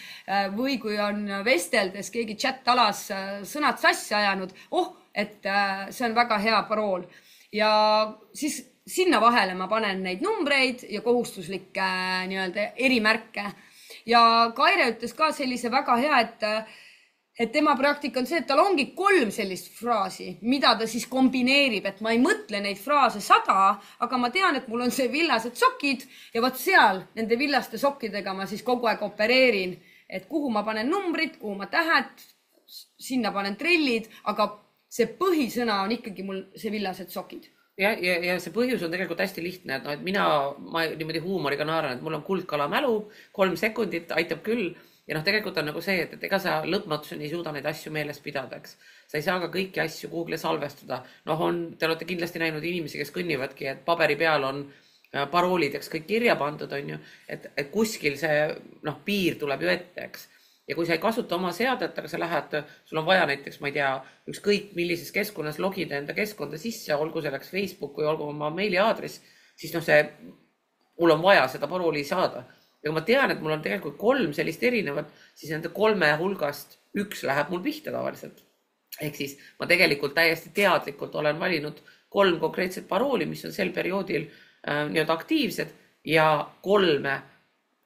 või kui on vesteldes keegi chat-alas sõnad sassi ajanud, et see on väga hea parool. Ja siis sinna vahele ma panen neid numbreid ja kohustuslikke nii-öelda erimärke. Ja Kaire ütles ka sellise väga hea, et tema praktika on see, et tal ongi 3 sellist fraasi, mida ta siis kombineerib, et ma ei mõtle neid fraase 100, aga ma tean, et mul on see villased sokid ja võt seal nende villaste sokkidega ma siis kogu aeg opereerin, et kuhu ma panen numbrid, kuhu ma tähed, sinna panen trellid, aga see põhisõna on ikkagi mul see villased sokid. Ja see põhjus on tegelikult hästi lihtne, et ma niimoodi huumoriga naeran, et mul on kuldkala mälu, 3 sekundit aitab küll. Ja tegelikult on nagu see, et ega sa lõpmatuseni ei suuda neid asju meeles pidada, eks. Sa ei saa ka kõiki asju Google'i salvestada. Te olete kindlasti näinud inimesi, kes kõnnivadki, et paberi peal on paroolideks kõik kirja pandud, on ju, et kuskil see piir tuleb ju ette, eks. Ja kui sa ei kasuta oma seadet, aga sa lähed, sul on vaja näiteks, ma ei tea, ükskõik millises keskkonnas logida enda keskkonda sisse, olgu selleks Facebook või olgu oma meiliaadress, siis mul on vaja seda parooli saada. Ja kui ma tean, et mul on tegelikult 3 sellist erinevat, siis nende 3 hulgast 1 läheb mul pihta tavaliselt. Ehk siis ma tegelikult täiesti teadlikult olen valinud 3 konkreetset parooli, mis on sel perioodil nii-öelda aktiivsed ja 3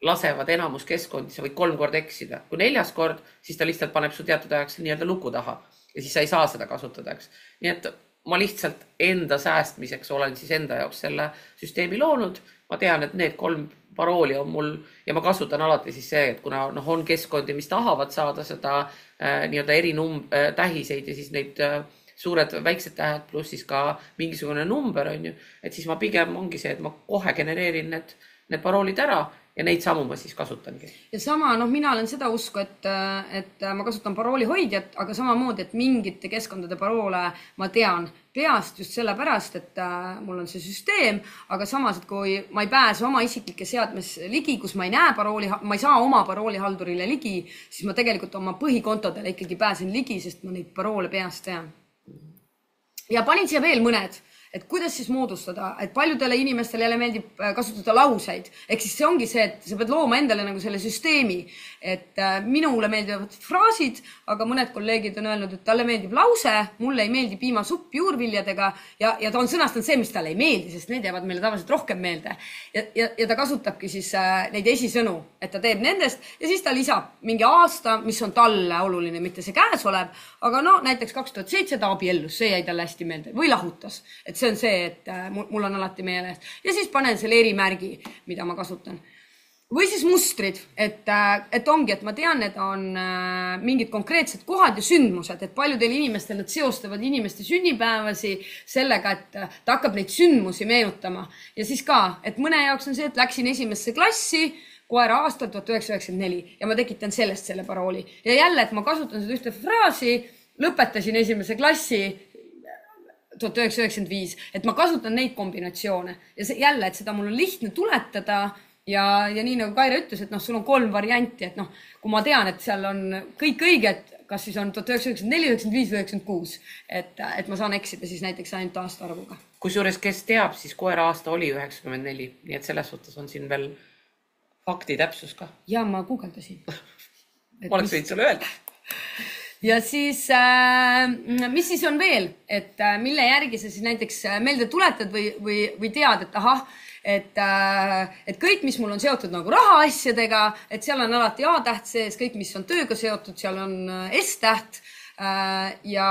lasevad enamus keskkondi, sa võid 3 korda eksida. Kui 4. kord, siis ta lihtsalt paneb su teatud ajaks nii-öelda luku taha ja siis sa ei saa seda kasutada. Nii et ma lihtsalt enda säästmiseks olen siis enda jaoks selle süsteemi loonud. Ma tean, et need 3 parooli on mul ja ma kasutan alati siis see, et kuna on keskkondi, mis tahavad saada seda nii-öelda tähiseid ja siis neid suured väiksed tähed pluss siis ka mingisugune number on ju, et siis ma pigem ongi see, et ma kohe genereerin need paroolid ära ja neid samu ma siis kasutangi. Ja sama, mina olen seda usku, et ma kasutan parooli hoidjat, aga samamoodi, et mingite keskkondade paroole ma tean peast just sellepärast, et mul on see süsteem, aga samas, et kui ma ei pääse oma isiklike seadmes ligi, kus ma ei näe parooli, ma ei saa oma paroolihaldurile ligi, siis ma tegelikult oma põhikontodele ikkagi pääsen ligi, sest ma neid paroole peast tean. Ja panin siia veel mõned. Et kuidas siis moodustada, et paljudele inimestele jälle meeldib kasutada lauseid. Ehk siis see ongi see, et sa pead looma endale nagu selle süsteemi, et minule meeldivad fraasid, aga mõned kolleegid on öelnud, et talle meeldib lause, mulle ei meeldi piimasupp juurviljadega ja ta on sõnastanud see, mis talle ei meeldi, sest need jäävad meile tavaliselt rohkem meelde. Ja ta kasutabki siis neid esisõnu, et ta teeb nendest ja siis ta lisab mingi aasta, mis on talle oluline, mitte see käes olev, aga näiteks 2007 ta abiellus, see jäi talle hästi meelde või lahutas. Et see on see, et mul on alati meeles. Ja siis panen selle erimärgi, mida ma kasutan. Või siis mustrid, et ongi, et ma tean, et on mingid konkreetsed kohad ja sündmused, et paljudel inimestel nad seostavad inimeste sünnipäevasi sellega, et ta hakkab neid sündmusi meenutama. Ja siis ka, et mõne jaoks on see, et läksin esimesse klassi koera aastal 1994 ja ma tekitan sellest selle parooli. Ja jälle, et ma kasutan seda ühte fraasi, lõpetasin esimese klassi 1995, et ma kasutan neid kombinatsioone. Ja see, jälle, et seda mul on lihtne tuletada. Ja nii nagu Kaire ütles, et sul on 3 varianti, et kui ma tean, et seal on kõik õiged, kas siis on 1994, 95 või 96, et ma saan eksida siis näiteks ainult aastaarvuga. Kusjuures, kes teab, siis koera aasta oli 94, nii et selles suhtes on siin veel fakti täpsus ka. Ja ma guugeldasin. Ma oleks võid sulle öelda. Ja siis, mis siis on veel, et mille järgi sa siis näiteks meelde tuletad või tead, et ahah, et kõik, mis mul on seotud nagu rahaasjadega, et seal on alati A-täht sees, kõik, mis on tööga seotud, seal on S-täht ja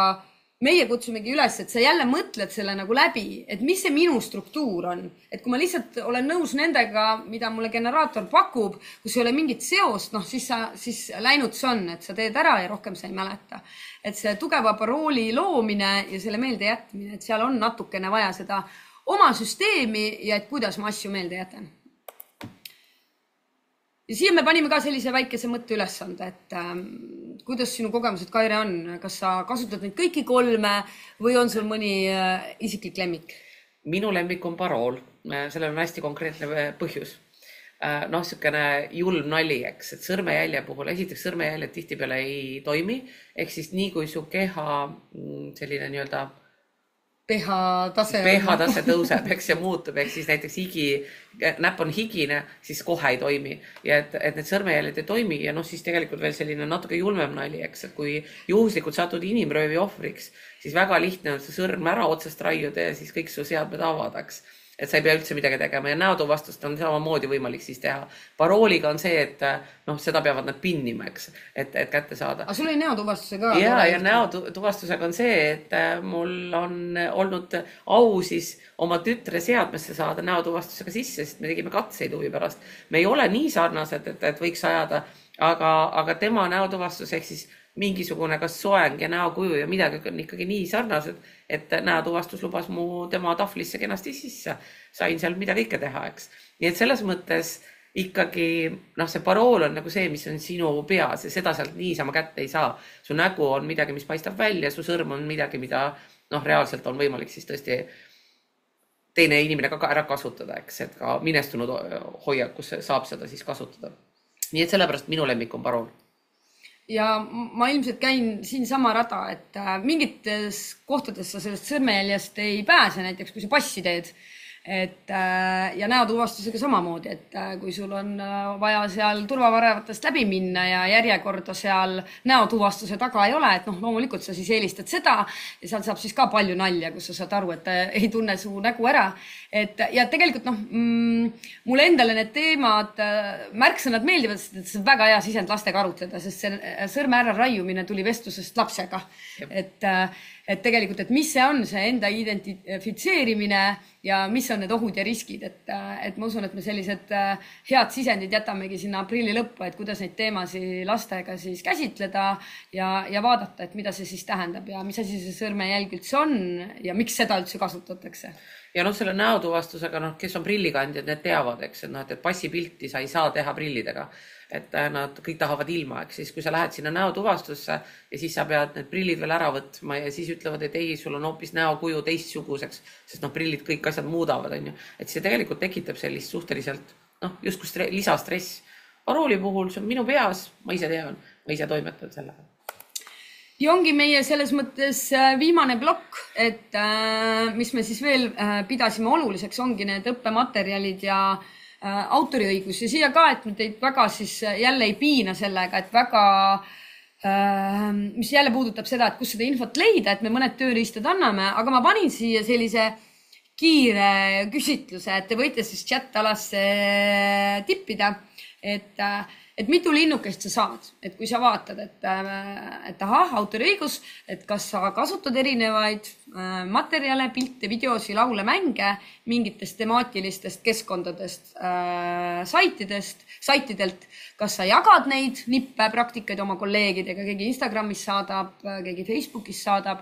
meie kutsumegi üles, et sa jälle mõtled selle nagu läbi, et mis see minu struktuur on. Et kui ma lihtsalt olen nõus nendega, mida mulle generaator pakub, kus ei ole mingit seost, siis läinud see on, et sa teed ära ja rohkem sa ei mäleta. Et see tugeva parooli loomine ja selle meelde jätmine, et seal on natukene vaja seda oma süsteemi ja et kuidas ma asju meelde jätan. Ja siia me panime ka sellise väikese mõtte ülesande, et kuidas sinu kogemused, Kaire, on? Kas sa kasutad neid kõiki 3 või on sul mõni isiklik lemmik? Minu lemmik on parool. Sellel on hästi konkreetne põhjus. Niisugune julm nali, eks, et sõrmejälje puhul, esiteks sõrmejäljed tihtipeale ei toimi, ehk siis nii kui su keha selline nii-öelda pH-tase tõuseb, eks ja muutub, ehk siis näiteks näpp on higine, siis kohe ei toimi. Ja et need sõrmejäljed ei toimi ja siis tegelikult veel selline natuke julmem nali, eks, et kui juhuslikult satud inimröövi ohvriks, siis väga lihtne on see sõrm ära otsest raiuda ja siis kõik su seadmed avadaks. Et sa ei pea üldse midagi tegema ja näotuvastust on samamoodi võimalik siis teha. Parooliga on see, et seda peavad nad pinnima, eks, et kätte saada. Aga sul oli näotuvastuse ka? Ja näotuvastusega on see, et mul on olnud au siis oma tütre seadmesse saada näotuvastusega sisse, sest me tegime katseid huvi pärast. Me ei ole nii sarnased, et võiks ajada, aga tema näotuvastus ehk siis mingisugune kas soeng ja näokuju ja midagi on ikkagi nii sarnased, et näotuvastus lubas mu tema tahvlisse kenasti sisse. Sain seal mida kõike teha, eks. Nii et selles mõttes ikkagi see parool on nagu see, mis on sinu peas ja seda sealt niisama kätte ei saa. Su nägu on midagi, mis paistab välja, su sõrm on midagi, mida reaalselt on võimalik siis tõesti teine inimene ka ära kasutada, eks, et ka minestunud hoiak, kus saab seda siis kasutada. Nii et sellepärast minu lemmik on parool. Ja ma ilmselt käin siin sama rada, et mingites kohtades sa sellest sõrmejäljest ei pääse, näiteks kui sa passi teed. Ja näotuvastusega samamoodi, et kui sul on vaja seal turvavarevatest läbi minna ja järjekorda seal näotuvastuse taga ei ole, et loomulikult sa siis eelistad seda ja seal saab siis ka palju nalja, kus sa saad aru, et ta ei tunne su nägu ära. Ja tegelikult mulle endale need teemad, märksõnad meeldivad, et see on väga hea sisend lastega arutleda, sest see sõrme ära raiumine tuli vestlusest lapsega. Et tegelikult, et mis see on, see enda identifitseerimine ja mis on need ohud ja riskid, et ma usun, et me sellised head sisendid jätamegi sinna aprilli lõppu, et kuidas neid teemasi lastega siis käsitleda ja vaadata, et mida see siis tähendab ja mis asi see sõrmejälg üldse on ja miks seda üldse kasutatakse. Ja selle näotuvastusega, kes on prillikandjad, need teavad, eks, et passipilti sa ei saa teha prillidega. Et nad kõik tahavad ilma, eks siis kui sa lähed sinna näotuvastusse ja siis sa pead need prillid veel ära võtma ja siis ütlevad, et ei, sul on hoopis näokuju teistsuguseks, sest prillid kõik asjad muudavad, on ju. Et see tegelikult tekitab sellist suhteliselt, justkui lisastress. Parooli puhul, see on minu peas, ma ise tean, ma ise toimetan sellega. Ja ongi meie selles mõttes viimane plokk, et mis me siis veel pidasime oluliseks, ongi need õppematerjalid ja autoriõigus ja siia ka, et me teid väga siis jälle ei piina sellega, et väga, mis jälle puudutab seda, et kus seda infot leida, et me mõned tööriistad anname, aga ma panin siia sellise kiire küsitluse, et te võite siis chat-alasse tippida, et et mitu linnukest sa saad, et kui sa vaatad, et ahah, autoriõigus, et kas sa kasutad erinevaid materjale, pilte, videosi, laule, mänge mingitest temaatilistest keskkondadest, saitidelt, kas sa jagad neid nippe, praktikaid oma kolleegidega, keegi Instagramis saadab, keegi Facebookis saadab,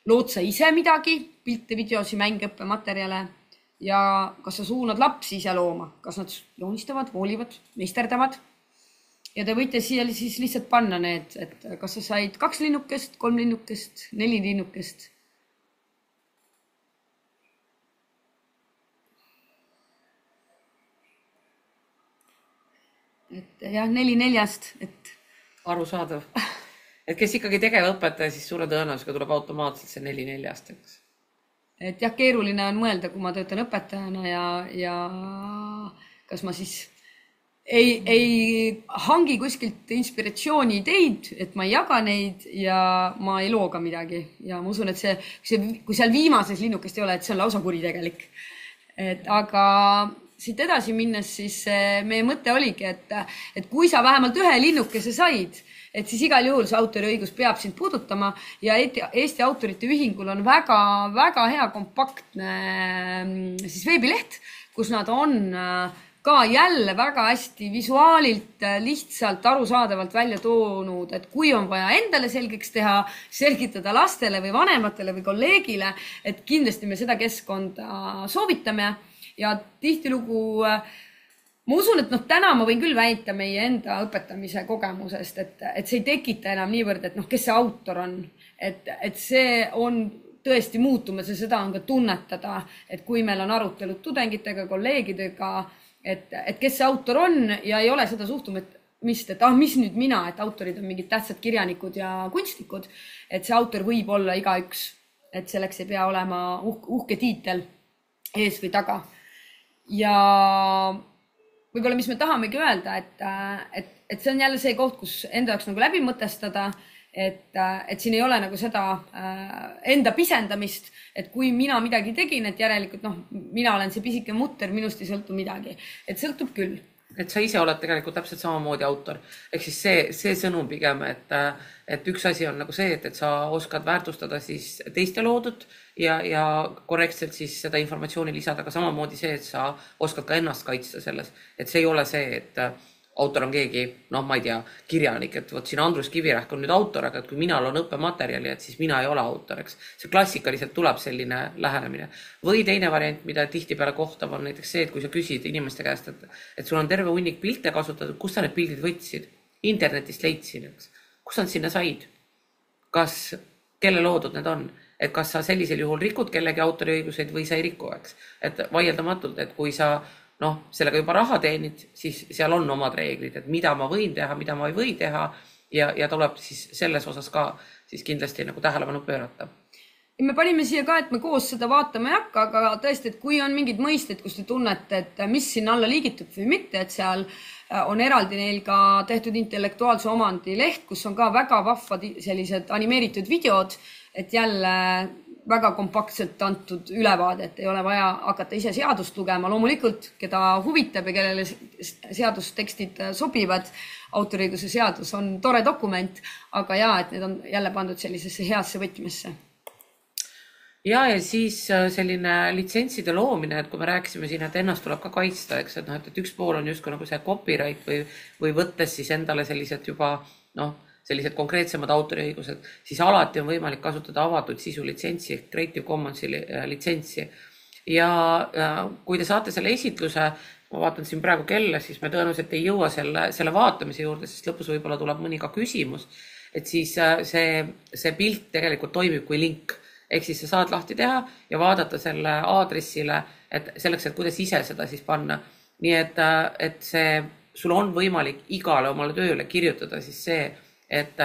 lood sa ise midagi, pilte, videosi, mänge, õppematerjale ja kas sa suunad lapsi ise looma, kas nad joonistavad, voolivad, meisterdavad. Ja te võite siia siis lihtsalt panna need, et kas sa said 2 linnukest, 3 linnukest, 4 linnukest. Et jah, 4 4-st, et arusaadav. Et kes ikkagi tegevõpetaja, siis suure tõenäosusega tuleb automaatselt see 4 4-st, eks. Et jah, keeruline on mõelda, kui ma töötan õpetajana ja kas ma siis ei hangi kuskilt inspiratsiooni ideid, et ma ei jaga neid ja ma ei looga midagi. Ja ma usun, et kui seal viimases linnukest ei ole, et see on lausa kuritegelik. Aga siit edasi minnes, siis meie mõte oligi, et kui sa vähemalt 1 linnukese said, et siis igal juhul see autoriõigus peab sind puudutama ja Eesti Autorite Ühingul on väga hea kompaktne siis veebileht, kus nad on ka jälle väga hästi visuaalilt, lihtsalt arusaadavalt välja toonud, et kui on vaja endale selgeks teha, selgitada lastele või vanematele või kolleegile, et kindlasti me seda keskkonda soovitame ja tihtilugu ma usun, et täna ma võin küll väita meie enda õpetamise kogemusest, et see ei tekita enam niivõrd, et kes see autor on, et see on tõesti muutumas ja seda on ka tunnetada, et kui meil on arutelud tudengitega, kolleegidega, et kes see autor on ja ei ole seda suhtumist, et mis nüüd mina, et autorid on mingid tähtsad kirjanikud ja kunstnikud, et see autor võib olla igaüks, et selleks ei pea olema uhke tiitel ees või taga. Ja võib-olla, mis me tahamegi öelda, et see on jälle see koht, kus enda jaoks nagu läbi mõtestada, et siin ei ole nagu seda enda pisendamist, et kui mina midagi tegin, et järelikult mina olen see pisike mutter, minust ei sõltu midagi. Et sõltub küll. Et sa ise oled tegelikult täpselt samamoodi autor. Ehk siis see sõnum pigem, et üks asi on nagu see, et sa oskad väärtustada siis teiste loodut ja korrektselt siis seda informatsiooni lisada, aga samamoodi see, et sa oskad ka ennast kaitsta selles. Et see ei ole see, et autor on keegi, ma ei tea, kirjanik, et võt siin Andrus Kivirähk on nüüd autor, aga et kui mina olen õppematerjali, et siis mina ei ole autor, eks. See klassikaliselt tuleb selline lähenemine. Või teine variant, mida tihtipeale kohtab, on näiteks see, et kui sa küsid inimeste käest, et sul on terve hunnik pilte kasutatud, kus sa need pildid võtsid? Internetist leidsin, eks. Kus sa sinna said? Kelle loodud need on? Et kas sa sellisel juhul rikud kellegi autoriõiguseid või sa ei riku, eks. Et vaieldamatult, et kui sa sellega juba raha teenid, siis seal on omad reeglid, et mida ma võin teha, mida ma ei või teha ja tuleb siis selles osas ka siis kindlasti nagu tähelepanu pöörata. Ja me panime siia ka, et me koos seda vaatama ei hakka, aga tõesti, et kui on mingid mõisted, kus te tunnete, et mis sinna alla liigitub või mitte, et seal on eraldi neil ka tehtud intellektuaalse omandi leht, kus on ka väga vahvad sellised animeeritud videod, et jälle väga kompaktselt antud ülevaade, et ei ole vaja hakata ise seadust lugema. Loomulikult, keda huvitab ja kellele seadustekstid sobivad, autoriõiguse seadus on tore dokument, aga et need on jälle pandud sellisesse heasse võtmesse. Ja siis selline litsentside loomine, et kui me rääkisime siin, et ennast tuleb ka kaitsta, eks, et üks pool on justkui nagu see copyright või võttes siis endale sellised juba, sellised konkreetsemad autoriõigused, siis alati on võimalik kasutada avatud sisu litsentsi, Creative Commonsi litsentsi. Ja kui te saate selle esitluse, ma vaatan siin praegu kella, siis me tõenäoliselt ei jõua selle vaatamise juurde, sest lõpus võib-olla tuleb mõni ka küsimus, et siis see pilt tegelikult toimib kui link. Ehk siis sa saad lahti teha ja vaadata selle aadressile, et selleks, et kuidas ise seda siis panna. Nii et sul on võimalik igale omale tööle kirjutada siis see, et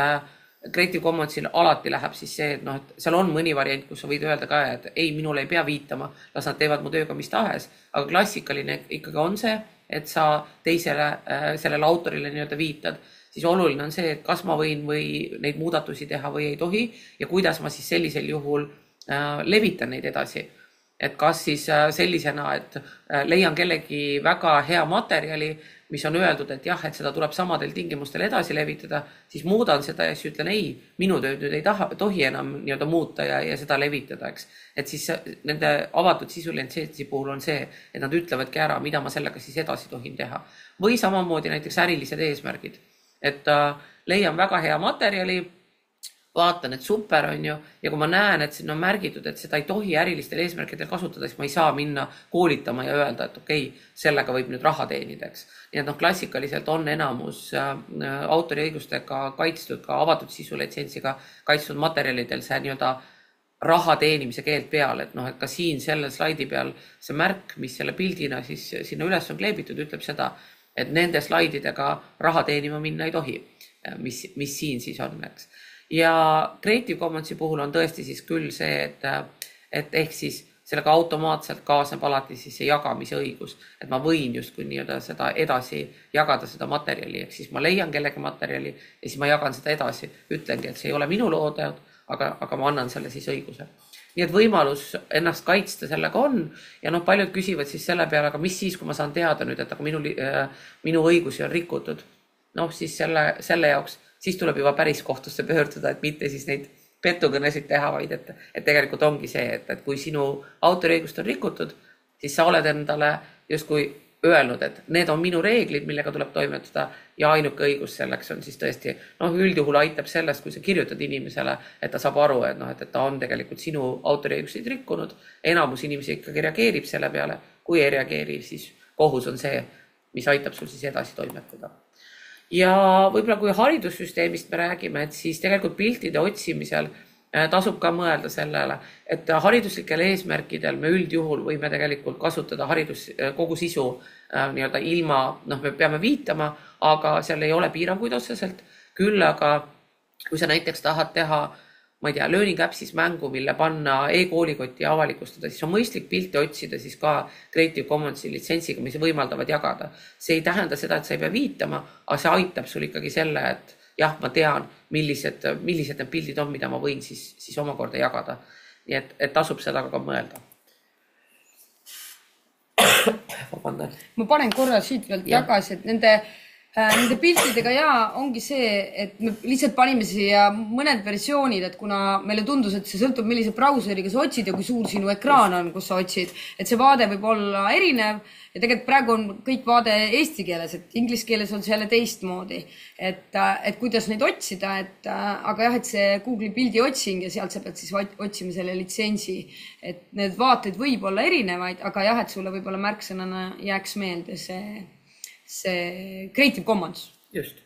Creative Commonsil alati läheb siis see, et seal on mõni variant, kus sa võid öelda ka, et ei, minule ei pea viitama, las nad teevad mu tööga mis tahes, aga klassikaline ikkagi on see, et sa teisele sellele autorile nii-öelda viitad, siis oluline on see, et kas ma võin või neid muudatusi teha või ei tohi ja kuidas ma siis sellisel juhul levitan neid edasi. Et kas siis sellisena, et leian kellegi väga hea materjali mis on öeldud, et jah, et seda tuleb samadel tingimustel edasi levitada, siis muudan seda ja siis ütlen ei, minu tööd nüüd ei tohi enam nii-öelda muuta ja seda levitada, eks. Et siis nende avatud sisulitsentsi puhul on see, et nad ütlevadki ära, mida ma sellega siis edasi tohin teha. Või samamoodi näiteks ärilised eesmärgid, et leian väga hea materjali, vaatan, et super on ju, ja kui ma näen, et siin on märgitud, et seda ei tohi ärilistel eesmärkidel kasutada, siis ma ei saa minna koolitama ja öelda, et okei, sellega võib nüüd raha teenida, eks. Nii et klassikaliselt on enamus autoriõigustega kaitstud ka avatud sisulitsentsiga kaitstud materjalidel see nii-öelda raha teenimise keeld peal, et et ka siin selle slaidi peal see märk, mis selle pildina siis sinna üles on kleebitud, ütleb seda, et nende slaididega raha teenima minna ei tohi, mis siin siis on, eks. Ja Creative Commonsi puhul on tõesti siis küll see, et ehk siis sellega automaatselt kaasneb alati siis see jagamise õigus, et ma võin justkui nii-öelda seda edasi jagada seda materjali, ehk siis ma leian kellegi materjali ja siis ma jagan seda edasi, ütlengi, et see ei ole minu loodajad, aga ma annan selle siis õiguse. Nii et võimalus ennast kaitsta sellega on ja paljud küsivad siis selle peale, aga mis siis, kui ma saan teada nüüd, et aga minu õigusi on rikutud, siis selle jaoks siis tuleb juba päris kohtusse pöörduda, et mitte siis neid petukõnesid teha, vaid et tegelikult ongi see, et kui sinu autoriõigust on rikutud, siis sa oled endale justkui öelnud, et need on minu reeglid, millega tuleb toimetada ja ainuke õigus selleks on siis tõesti, üldjuhul aitab sellest, kui sa kirjutad inimesele, et ta saab aru, et ta on tegelikult sinu autoriõigusid rikkunud, enamus inimesi ikkagi reageerib selle peale, kui ei reageeri, siis kohus on see, mis aitab sul siis edasi toimetada. Ja võib-olla kui haridussüsteemist me räägime, et siis tegelikult piltide otsimisel tasub ka mõelda sellele, et hariduslikel eesmärkidel me üldjuhul võime tegelikult kasutada kogu sisu nii-öelda ilma, me peame viitama, aga seal ei ole piiranguid otseselt, küll aga kui sa näiteks tahad teha ma ei tea, löönikäpsis mängu, mille panna e-koolikotti ja avalikustada, siis on mõistlik pilti otsida siis ka Creative Commonsi litsentsiga, mis võimaldavad jagada. See ei tähenda seda, et sa ei pea viitama, aga see aitab sul ikkagi selle, et jah, ma tean, millised need pildid on, mida ma võin siis omakorda jagada. Nii et tasub seda ka mõelda. Vabandan. Ma panen korra siit veel tagasi, et nende piltidega ongi see, et me lihtsalt panime siia mõned versioonid, et kuna meile tundus, et see sõltub millise brauseriga sa otsid ja kui suur sinu ekraan on, kus sa otsid, et see vaade võib olla erinev ja tegelikult praegu on kõik vaade eesti keeles, et inglise keeles on see jälle teistmoodi, et kuidas neid otsida, aga jah, et see Google'i pildi otsing ja sealt sa pead siis otsima selle litsentsi, et need vaateid võib olla erinevaid, aga jah, et sulle võib-olla märksõnana jääks meelde see Creative Commons. Just.